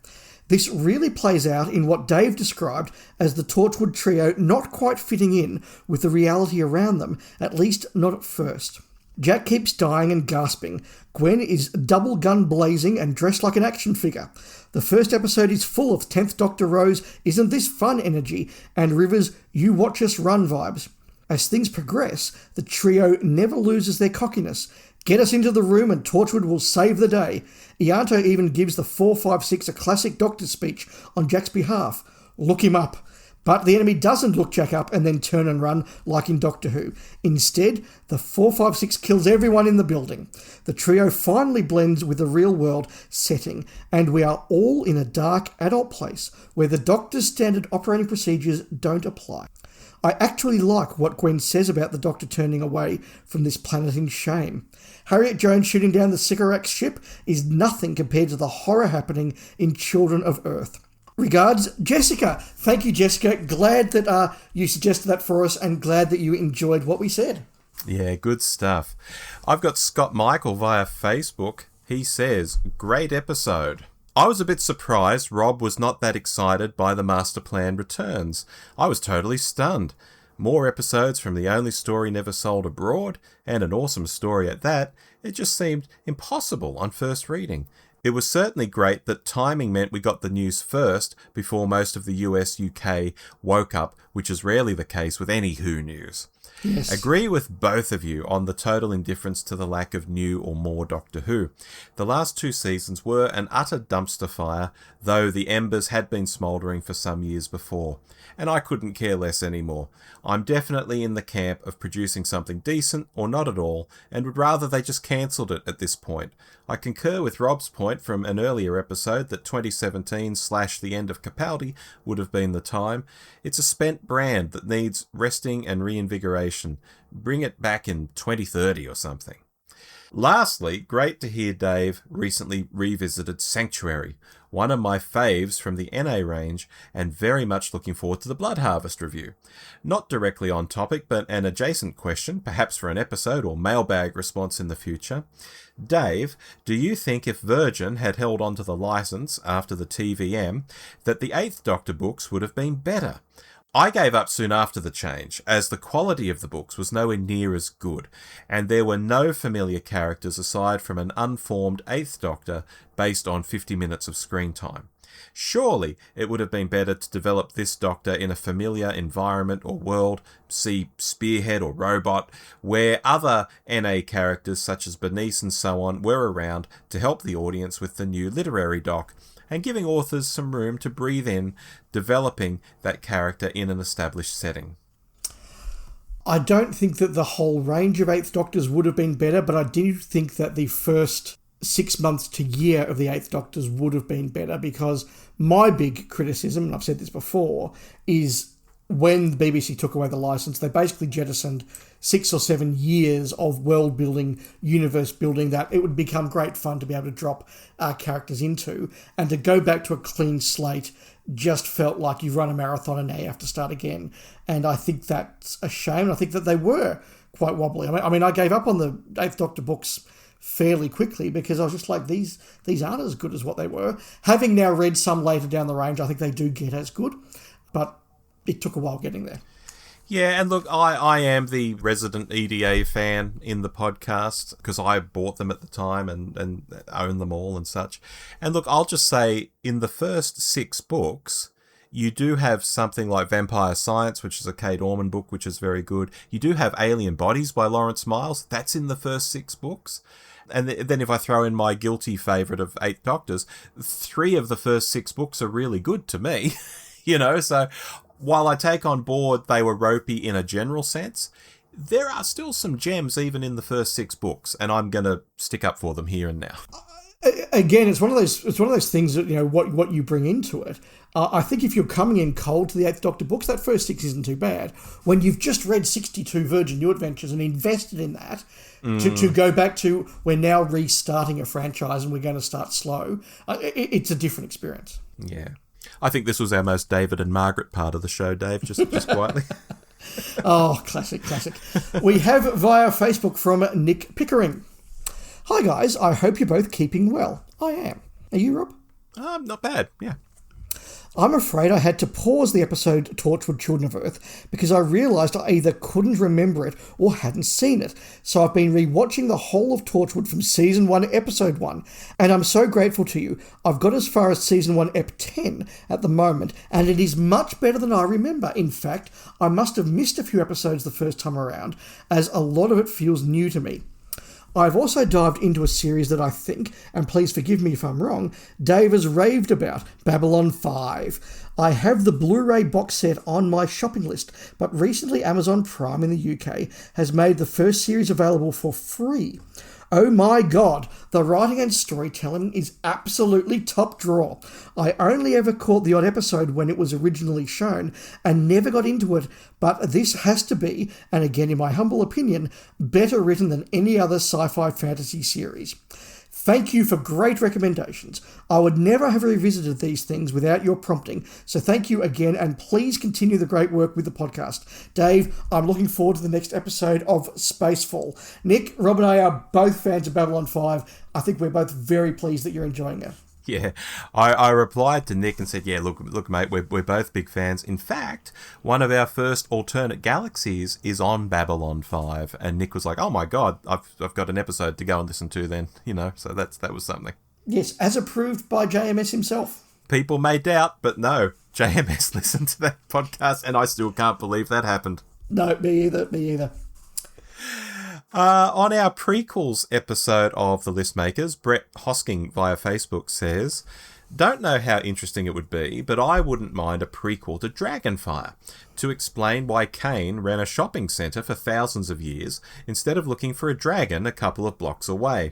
This really plays out in what Dave described as the Torchwood trio not quite fitting in with the reality around them, at least not at first. Jack keeps dying and gasping. Gwen is double gun blazing and dressed like an action figure. The first episode is full of 10th Doctor Rose, isn't this fun energy, and River's you watch us run vibes. As things progress, the trio never loses their cockiness. Get us into the room and Torchwood will save the day. Ianto even gives the 456 a classic Doctor speech on Jack's behalf. Look him up. But the enemy doesn't look Jack up and then turn and run like in Doctor Who. Instead, the 456 kills everyone in the building. The trio finally blends with the real world setting, and we are all in a dark adult place where the Doctor's standard operating procedures don't apply. I actually like what Gwen says about the Doctor turning away from this planet in shame. Harriet Jones shooting down the Sycorax ship is nothing compared to the horror happening in Children of Earth. Regards, Jessica. Thank you, Jessica. Glad that you suggested that for us and glad that you enjoyed what we said. Yeah, good stuff. I've got Scott Michael via Facebook. He says, great episode. I was a bit surprised Rob was not that excited by the Master Plan returns. I was totally stunned. More episodes from the only story never sold abroad, and an awesome story at that. It just seemed impossible on first reading. It was certainly great that timing meant we got the news first before most of the US, UK woke up, which is rarely the case with any Who news. Yes. Agree with both of you on the total indifference to the lack of new or more Doctor Who. The last 2 seasons were an utter dumpster fire, though the embers had been smouldering for some years before. And I couldn't care less anymore. I'm definitely in the camp of producing something decent or not at all, and would rather they just cancelled it at this point. I concur with Rob's point from an earlier episode that 2017/the end of Capaldi would have been the time. It's a spent brand that needs resting and reinvigoration. Bring it back in 2030 or something. Lastly, great to hear Dave recently revisited Sanctuary, one of my faves from the NA range, and very much looking forward to the Blood Harvest review. Not directly on topic, but an adjacent question, perhaps for an episode or mailbag response in the future. Dave, do you think if Virgin had held on to the license after the TVM, that the 8th Doctor books would have been better? I gave up soon after the change, as the quality of the books was nowhere near as good, and there were no familiar characters aside from an unformed 8th Doctor based on 50 minutes of screen time. Surely it would have been better to develop this Doctor in a familiar environment or world, see Spearhead or Robot, where other NA characters such as Bernice and so on were around to help the audience with the new literary doc, and giving authors some room to breathe in, developing that character in an established setting. I don't think that the whole range of 8th Doctors would have been better, but I do think that the first 6 months to year of the 8th Doctors would have been better, because my big criticism, and I've said this before, is when the BBC took away the licence, they basically jettisoned 6 or 7 years of world building, universe building that it would become great fun to be able to drop characters into. And to go back to a clean slate just felt like you've run a marathon and now you have to start again. And I think that's a shame. I think that they were quite wobbly. I mean, I gave up on the 8th Doctor books fairly quickly because I was just like, these aren't as good as what they were. Having now read some later down the range, I think they do get as good. But it took a while getting there. Yeah, and look, I am the resident EDA fan in the podcast because I bought them at the time and own them all and such. And look, I'll just say, in the first 6 books, you do have something like Vampire Science, which is a Kate Orman book, which is very good. You do have Alien Bodies by Lawrence Miles. That's in the first 6 books. And then if I throw in my guilty favourite of 8 Doctors, 3 of the first 6 books are really good to me. You know, so while I take on board they were ropey in a general sense, there are still some gems even in the first 6 books, and I'm going to stick up for them here and now. Again, it's one of those things that, you know, what you bring into it. I think if you're coming in cold to the 8th Doctor books, that first 6 isn't too bad. When you've just read 62 Virgin New Adventures and invested in that, to go back to, we're now restarting a franchise and we're going to start slow, it's a different experience. Yeah. I think this was our most David and Margaret part of the show, Dave, just quietly. Oh, classic. We have via Facebook from Nick Pickering. Hi guys, I hope you're both keeping well. I am. Are you, Rob? Not bad, yeah. I'm afraid I had to pause the episode Torchwood Children of Earth because I realised I either couldn't remember it or hadn't seen it. So I've been rewatching the whole of Torchwood from Season 1, Episode 1. And I'm so grateful to you. I've got as far as Season 1, Ep 10 at the moment, and it is much better than I remember. In fact, I must have missed a few episodes the first time around, as a lot of it feels new to me. I've also dived into a series that I think, and please forgive me if I'm wrong, Dave has raved about, Babylon 5. I have the Blu-ray box set on my shopping list, but recently Amazon Prime in the UK has made the first series available for free. Oh my god, the writing and storytelling is absolutely top drawer. I only ever caught the odd episode when it was originally shown and never got into it, but this has to be, and again in my humble opinion, better written than any other sci-fi fantasy series. Thank you for great recommendations. I would never have revisited these things without your prompting, so thank you again, and please continue the great work with the podcast. Dave, I'm looking forward to the next episode of Spacefall. Nick, Rob and I are both fans of Babylon 5. I think we're both very pleased that you're enjoying it. Yeah, I replied to Nick and said, yeah, look, mate, we're both big fans. In fact, one of our first alternate galaxies is on Babylon 5. And Nick was like, oh my God, I've got an episode to go and listen to then, so that was something. Yes, as approved by JMS himself. People may doubt, but no, JMS listened to that podcast and I still can't believe that happened. No, me either. On our prequels episode of The List Makers, Brett Hosking via Facebook says, don't know how interesting it would be, but I wouldn't mind a prequel to Dragonfire to explain why Cain ran a shopping centre for thousands of years instead of looking for a dragon a couple of blocks away.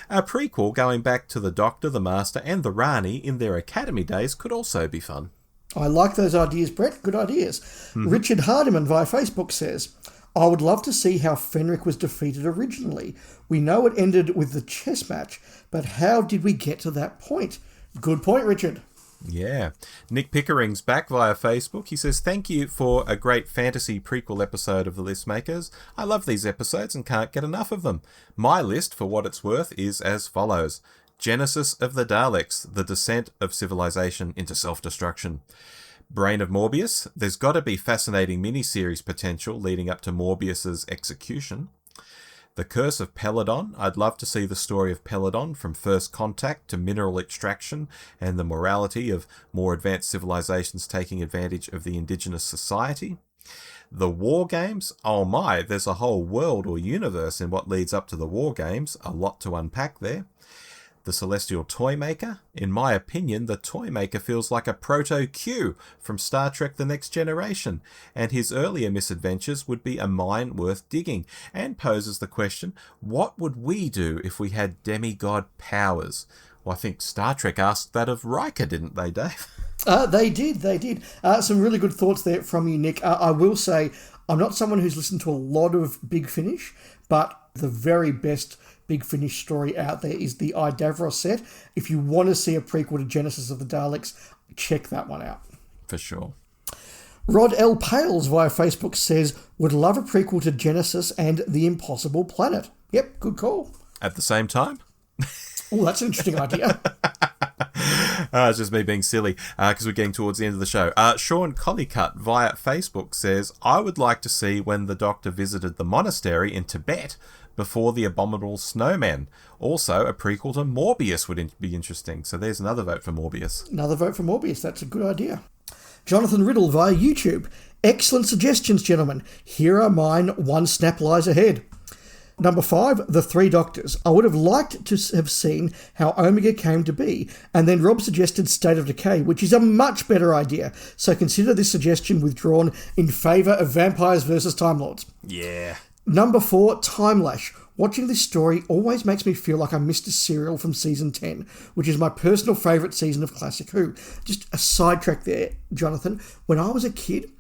A prequel going back to the Doctor, the Master and the Rani in their academy days could also be fun. I like those ideas, Brett. Good ideas. Mm-hmm. Richard Hardiman via Facebook says, I would love to see how Fenric was defeated originally. We know it ended with the chess match, but how did we get to that point? Good point, Richard. Yeah. Nick Pickering's back via Facebook. He says, thank you for a great fantasy prequel episode of The List Makers. I love these episodes and can't get enough of them. My list, for what it's worth, is as follows. Genesis of the Daleks, the descent of civilization into self-destruction. Brain of Morbius, there's got to be fascinating miniseries potential leading up to Morbius's execution. The Curse of Peladon, I'd love to see the story of Peladon from first contact to mineral extraction and the morality of more advanced civilizations taking advantage of the indigenous society. The War Games, oh my, there's a whole world or universe in what leads up to the War Games, a lot to unpack there. The Celestial Toymaker. In my opinion, the Toymaker feels like a proto-Q from Star Trek The Next Generation, and his earlier misadventures would be a mine worth digging, and poses the question, what would we do if we had demigod powers? Well, I think Star Trek asked that of Riker, didn't they, Dave? They did. Some really good thoughts there from you, Nick. I will say, I'm not someone who's listened to a lot of Big Finish, but the very best Big Finish story out there is the Davros set. If you want to see a prequel to Genesis of the Daleks, check that one out. For sure. Rod L. Pales via Facebook says, would love a prequel to Genesis and The Impossible Planet. Yep, good call. At the same time? Oh, that's an interesting idea. It's just me being silly because we're getting towards the end of the show. Sean Collicutt via Facebook says, I would like to see when the Doctor visited the monastery in Tibet before the abominable snowman. Also, a prequel to Morbius would be interesting. So there's another vote for Morbius. Another vote for Morbius. That's a good idea. Jonathan Riddle via YouTube. Excellent suggestions, gentlemen. Here are mine. One snap lies ahead. Number 5, The Three Doctors. I would have liked to have seen how Omega came to be, and then Rob suggested State of Decay, which is a much better idea. So consider this suggestion withdrawn in favour of Vampires vs. Time Lords. Yeah. Number 4, Time Lash. Watching this story always makes me feel like I missed a serial from Season 10, which is my personal favourite season of Classic Who. Just a sidetrack there, Jonathan. When I was a kid,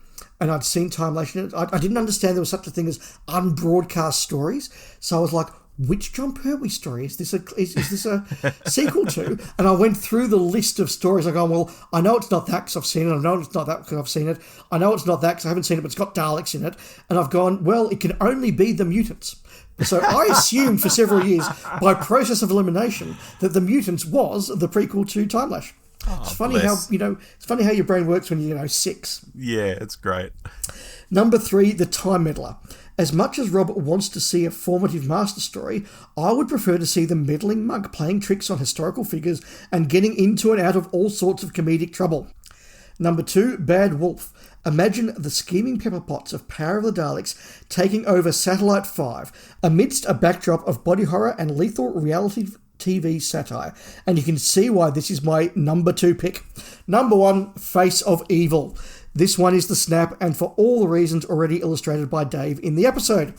and I'd seen Time Lash, I didn't understand there was such a thing as unbroadcast stories. So I was like, which John Pertwee story is this a sequel to? And I went through the list of stories. I go, well, I know it's not that because I've seen it. I know it's not that because I've seen it. I know it's not that because I haven't seen it, but it's got Daleks in it. And I've gone, well, it can only be the mutants. So I assumed for several years, by process of elimination, that the mutants was the prequel to Time Lash. It's funny how your brain works when you're 6. Yeah, it's great. Number 3, The Time Meddler. As much as Rob wants to see a formative master story, I would prefer to see the meddling mug playing tricks on historical figures and getting into and out of all sorts of comedic trouble. Number 2, Bad Wolf. Imagine the scheming pepperpots of Power of the Daleks taking over Satellite 5 amidst a backdrop of body horror and lethal reality TV satire. And you can see why this is my number 2 pick. Number 1, Face of Evil. This one is the snap, and for all the reasons already illustrated by Dave in the episode.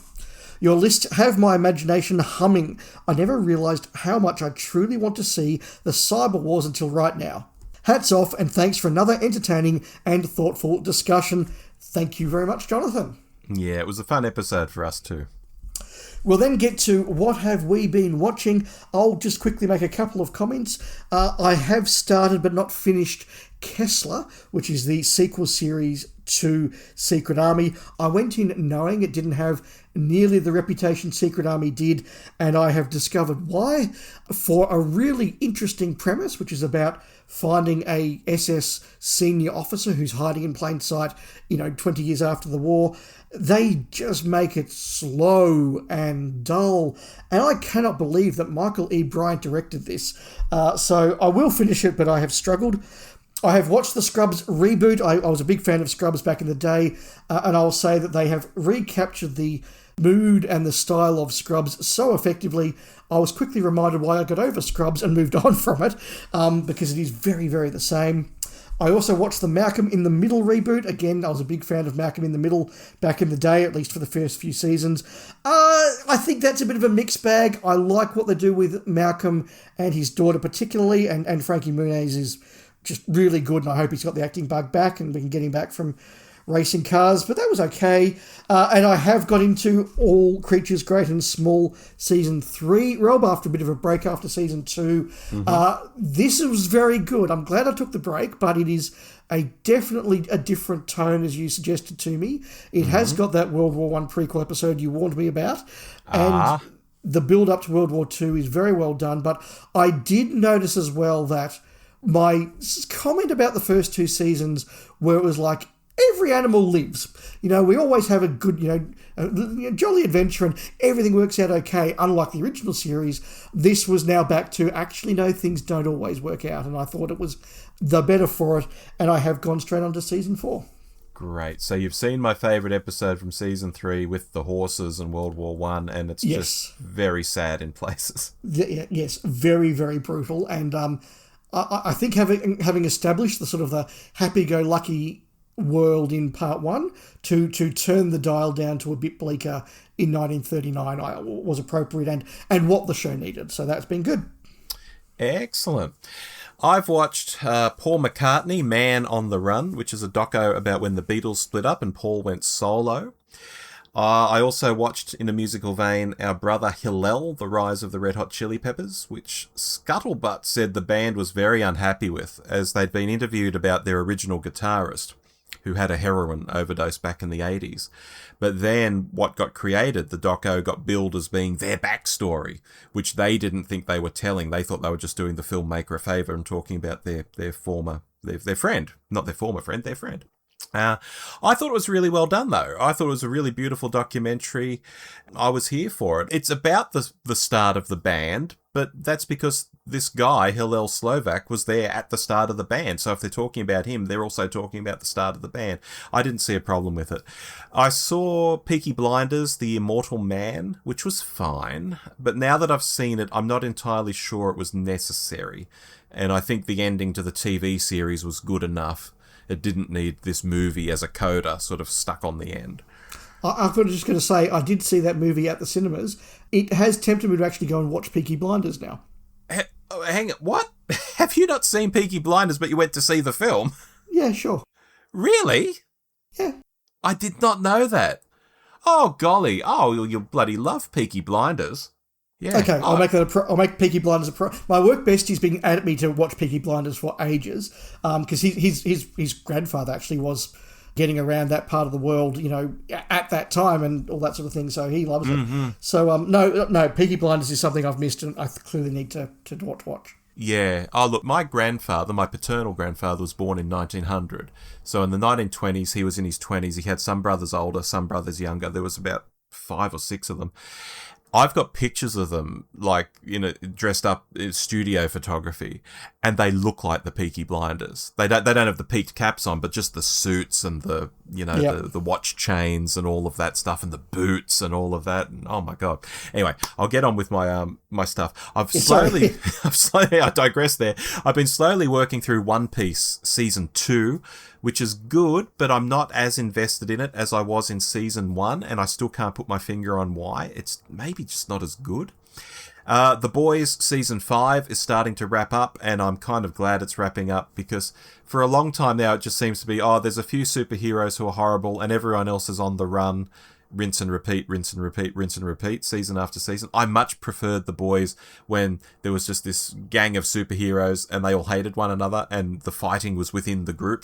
Your lists have my imagination humming. I never realised how much I truly want to see the cyber wars until right now. Hats off, and thanks for another entertaining and thoughtful discussion. Thank you very much, Jonathan. Yeah, it was a fun episode for us too. We'll then get to what have we been watching. I'll just quickly make a couple of comments. I have started but not finished Kessler, which is the sequel series to Secret Army. I went in knowing it didn't have nearly the reputation Secret Army did, and I have discovered why. For a really interesting premise, which is about finding a SS senior officer who's hiding in plain sight, 20 years after the war. They just make it slow and dull. And I cannot believe that Michael E. Bryant directed this. So I will finish it, but I have struggled. I have watched the Scrubs reboot. I was a big fan of Scrubs back in the day. And I will say that they have recaptured the mood and the style of Scrubs so effectively. I was quickly reminded why I got over Scrubs and moved on from it, because it is very, very the same. I also watched the Malcolm in the Middle reboot. Again, I was a big fan of Malcolm in the Middle back in the day, at least for the first few seasons. I think that's a bit of a mixed bag. I like what they do with Malcolm and his daughter particularly, and Frankie Muniz is just really good, and I hope he's got the acting bug back and we can get him back from racing cars, but that was okay. And I have got into All Creatures Great and Small Season 3, Rob, after a bit of a break after Season 2. This was very good. I'm glad I took the break, but it is definitely a different tone, as you suggested to me. It has got that World War I prequel episode you warned me about, and the build-up to World War II is very well done, but I did notice as well that my comment about the first 2 seasons, where it was like, every animal lives. We always have a good, jolly adventure and everything works out okay, unlike the original series. This was now back to, actually, no, things don't always work out, and I thought it was the better for it, and I have gone straight on to Season 4. Great. So you've seen my favourite episode from Season 3 with the horses and World War I, and it's just very sad in places. Yes, very, very brutal, and I think having established the sort of the happy-go-lucky world in part 1 to turn the dial down to a bit bleaker in 1939 was appropriate and what the show needed. So that's been good. Excellent. I've watched Paul McCartney, Man on the Run, which is a doco about when the Beatles split up and Paul went solo. I also watched, in a musical vein, Our Brother Hillel, The Rise of the Red Hot Chili Peppers, which Scuttlebutt said the band was very unhappy with, as they'd been interviewed about their original guitarist, who had a heroin overdose back in the 80s. But then what got created, the doco got billed as being their backstory, which they didn't think they were telling. They thought they were just doing the filmmaker a favour and talking about their friend. Not their former friend, their friend. I thought it was really well done, though. I thought it was a really beautiful documentary. I was here for it. It's about the start of the band, but that's because this guy, Hillel Slovak, was there at the start of the band. So if they're talking about him, they're also talking about the start of the band. I didn't see a problem with it. I saw Peaky Blinders, The Immortal Man, which was fine. But now that I've seen it, I'm not entirely sure it was necessary. And I think the ending to the TV series was good enough. It didn't need this movie as a coda sort of stuck on the end. I was just going to say, I did see that movie at the cinemas. It has tempted me to actually go and watch Peaky Blinders now. Hang on, what? Have you not seen Peaky Blinders, but you went to see the film? Yeah, sure. Really? Yeah. I did not know that. Oh, golly. Oh, you'll bloody love Peaky Blinders. Yeah. Okay, I'll make that. I'll make Peaky Blinders a pro. My work bestie's been at me to watch Peaky Blinders for ages, because his grandfather actually was getting around that part of the world, at that time and all that sort of thing. So he loves it. So no, Peaky Blinders is something I've missed, and I clearly need to watch. Yeah. Oh, look, my paternal grandfather was born in 1900. So in the 1920s, he was in his 20s. He had some brothers older, some brothers younger. There was about 5 or 6 of them. I've got pictures of them, dressed up in studio photography, and they look like the Peaky Blinders. They don't have the peaked caps on, but just the suits and the watch chains and all of that stuff, and the boots and all of that. And oh my god! Anyway, I'll get on with my stuff. I digress there. I've been slowly working through One Piece season 2. Which is good, but I'm not as invested in it as I was in season 1, and I still can't put my finger on why. It's maybe just not as good. The Boys season 5 is starting to wrap up, and I'm kind of glad it's wrapping up, because for a long time now it just seems to be, there's a few superheroes who are horrible and everyone else is on the run. Rinse and repeat, rinse and repeat, rinse and repeat, season after season. I much preferred The Boys when there was just this gang of superheroes and they all hated one another and the fighting was within the group.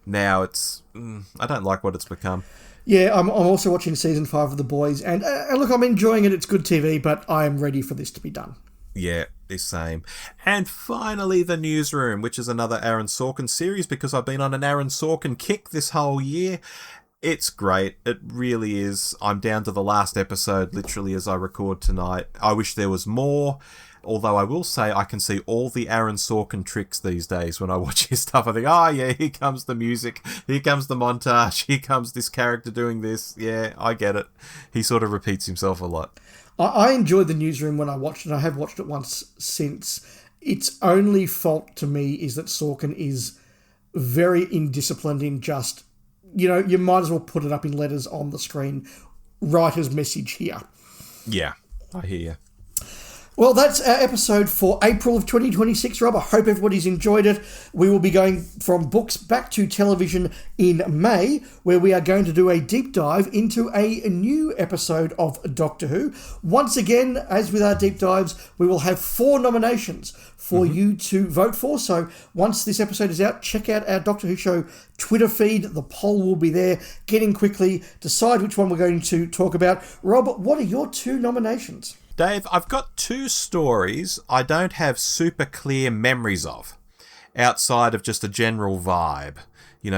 Now it's... I don't like what it's become. Yeah, I'm also watching season 5 of The Boys, and look, I'm enjoying it. It's good TV, but I am ready for this to be done. Yeah, the same. And finally, The Newsroom, which is another Aaron Sorkin series, because I've been on an Aaron Sorkin kick this whole year. It's great. It really is. I'm down to the last episode, literally, as I record tonight. I wish there was more. Although I will say I can see all the Aaron Sorkin tricks these days when I watch his stuff. I think, yeah, here comes the music, here comes the montage, here comes this character doing this. Yeah, I get it. He sort of repeats himself a lot. I enjoyed The Newsroom when I watched it. I have watched it once since. Its only fault to me is that Sorkin is very indisciplined in just, you might as well put it up in letters on the screen. Writer's message here. Yeah, I hear you. Well, that's our episode for April of 2026, Rob. I hope everybody's enjoyed it. We will be going from books back to television in May, where we are going to do a deep dive into a new episode of Doctor Who. Once again, as with our deep dives, we will have 4 nominations for you to vote for. So once this episode is out, check out our Doctor Who Show Twitter feed. The poll will be there. Get in quickly. Decide which one we're going to talk about. Rob, what are your 2 nominations? Dave, I've got 2 stories I don't have super clear memories of, outside of just a general vibe.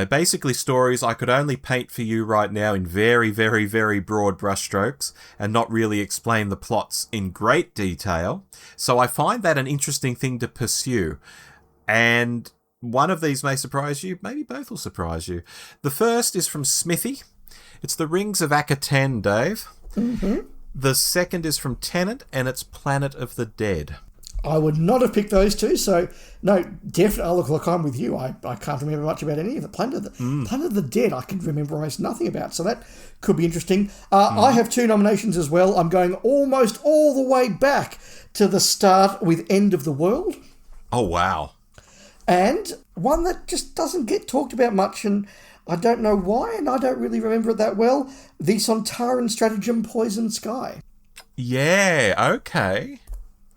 Basically stories I could only paint for you right now in very, very, very broad brushstrokes and not really explain the plots in great detail. So I find that an interesting thing to pursue. And one of these may surprise you, maybe both will surprise you. The first is from Smithy. It's The Rings of Akaten, Dave. Mm-hmm. The second is from Tennant, and it's Planet of the Dead. I would not have picked those 2, so no, definitely. Oh, look, I'm with you. I can't remember much about any of it. Planet of the Dead, I can remember almost nothing about, so that could be interesting. I have 2 nominations as well. I'm going almost all the way back to the start with End of the World. Oh, wow. And one that just doesn't get talked about much, and I don't know why, and I don't really remember it that well. The Sontaran Stratagem Poison Sky. Yeah, okay.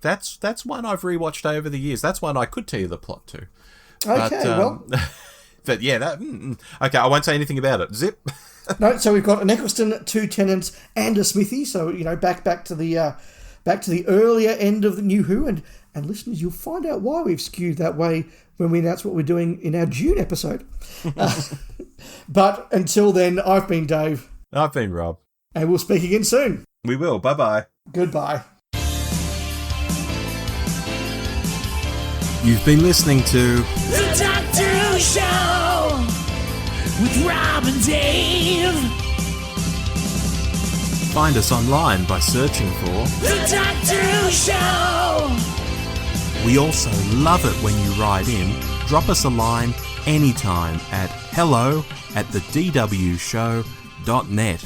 That's one I've rewatched over the years. That's one I could tell you the plot to. Okay, But yeah, that... Okay, I won't say anything about it. Zip. No, so we've got an Eccleston, 2 Tennants, and a Smithy. So, back to the earlier end of the New Who. And listeners, you'll find out why we've skewed that way when we announce what we're doing in our June episode. But until then, I've been Dave. I've been Rob. And we'll speak again soon. We will. Bye-bye. Goodbye. You've been listening to The Doctor Who Show with Rob and Dave. Find us online by searching for The Doctor Who Show. We also love it when you write in. Drop us a line anytime at hello@thedwshow.net.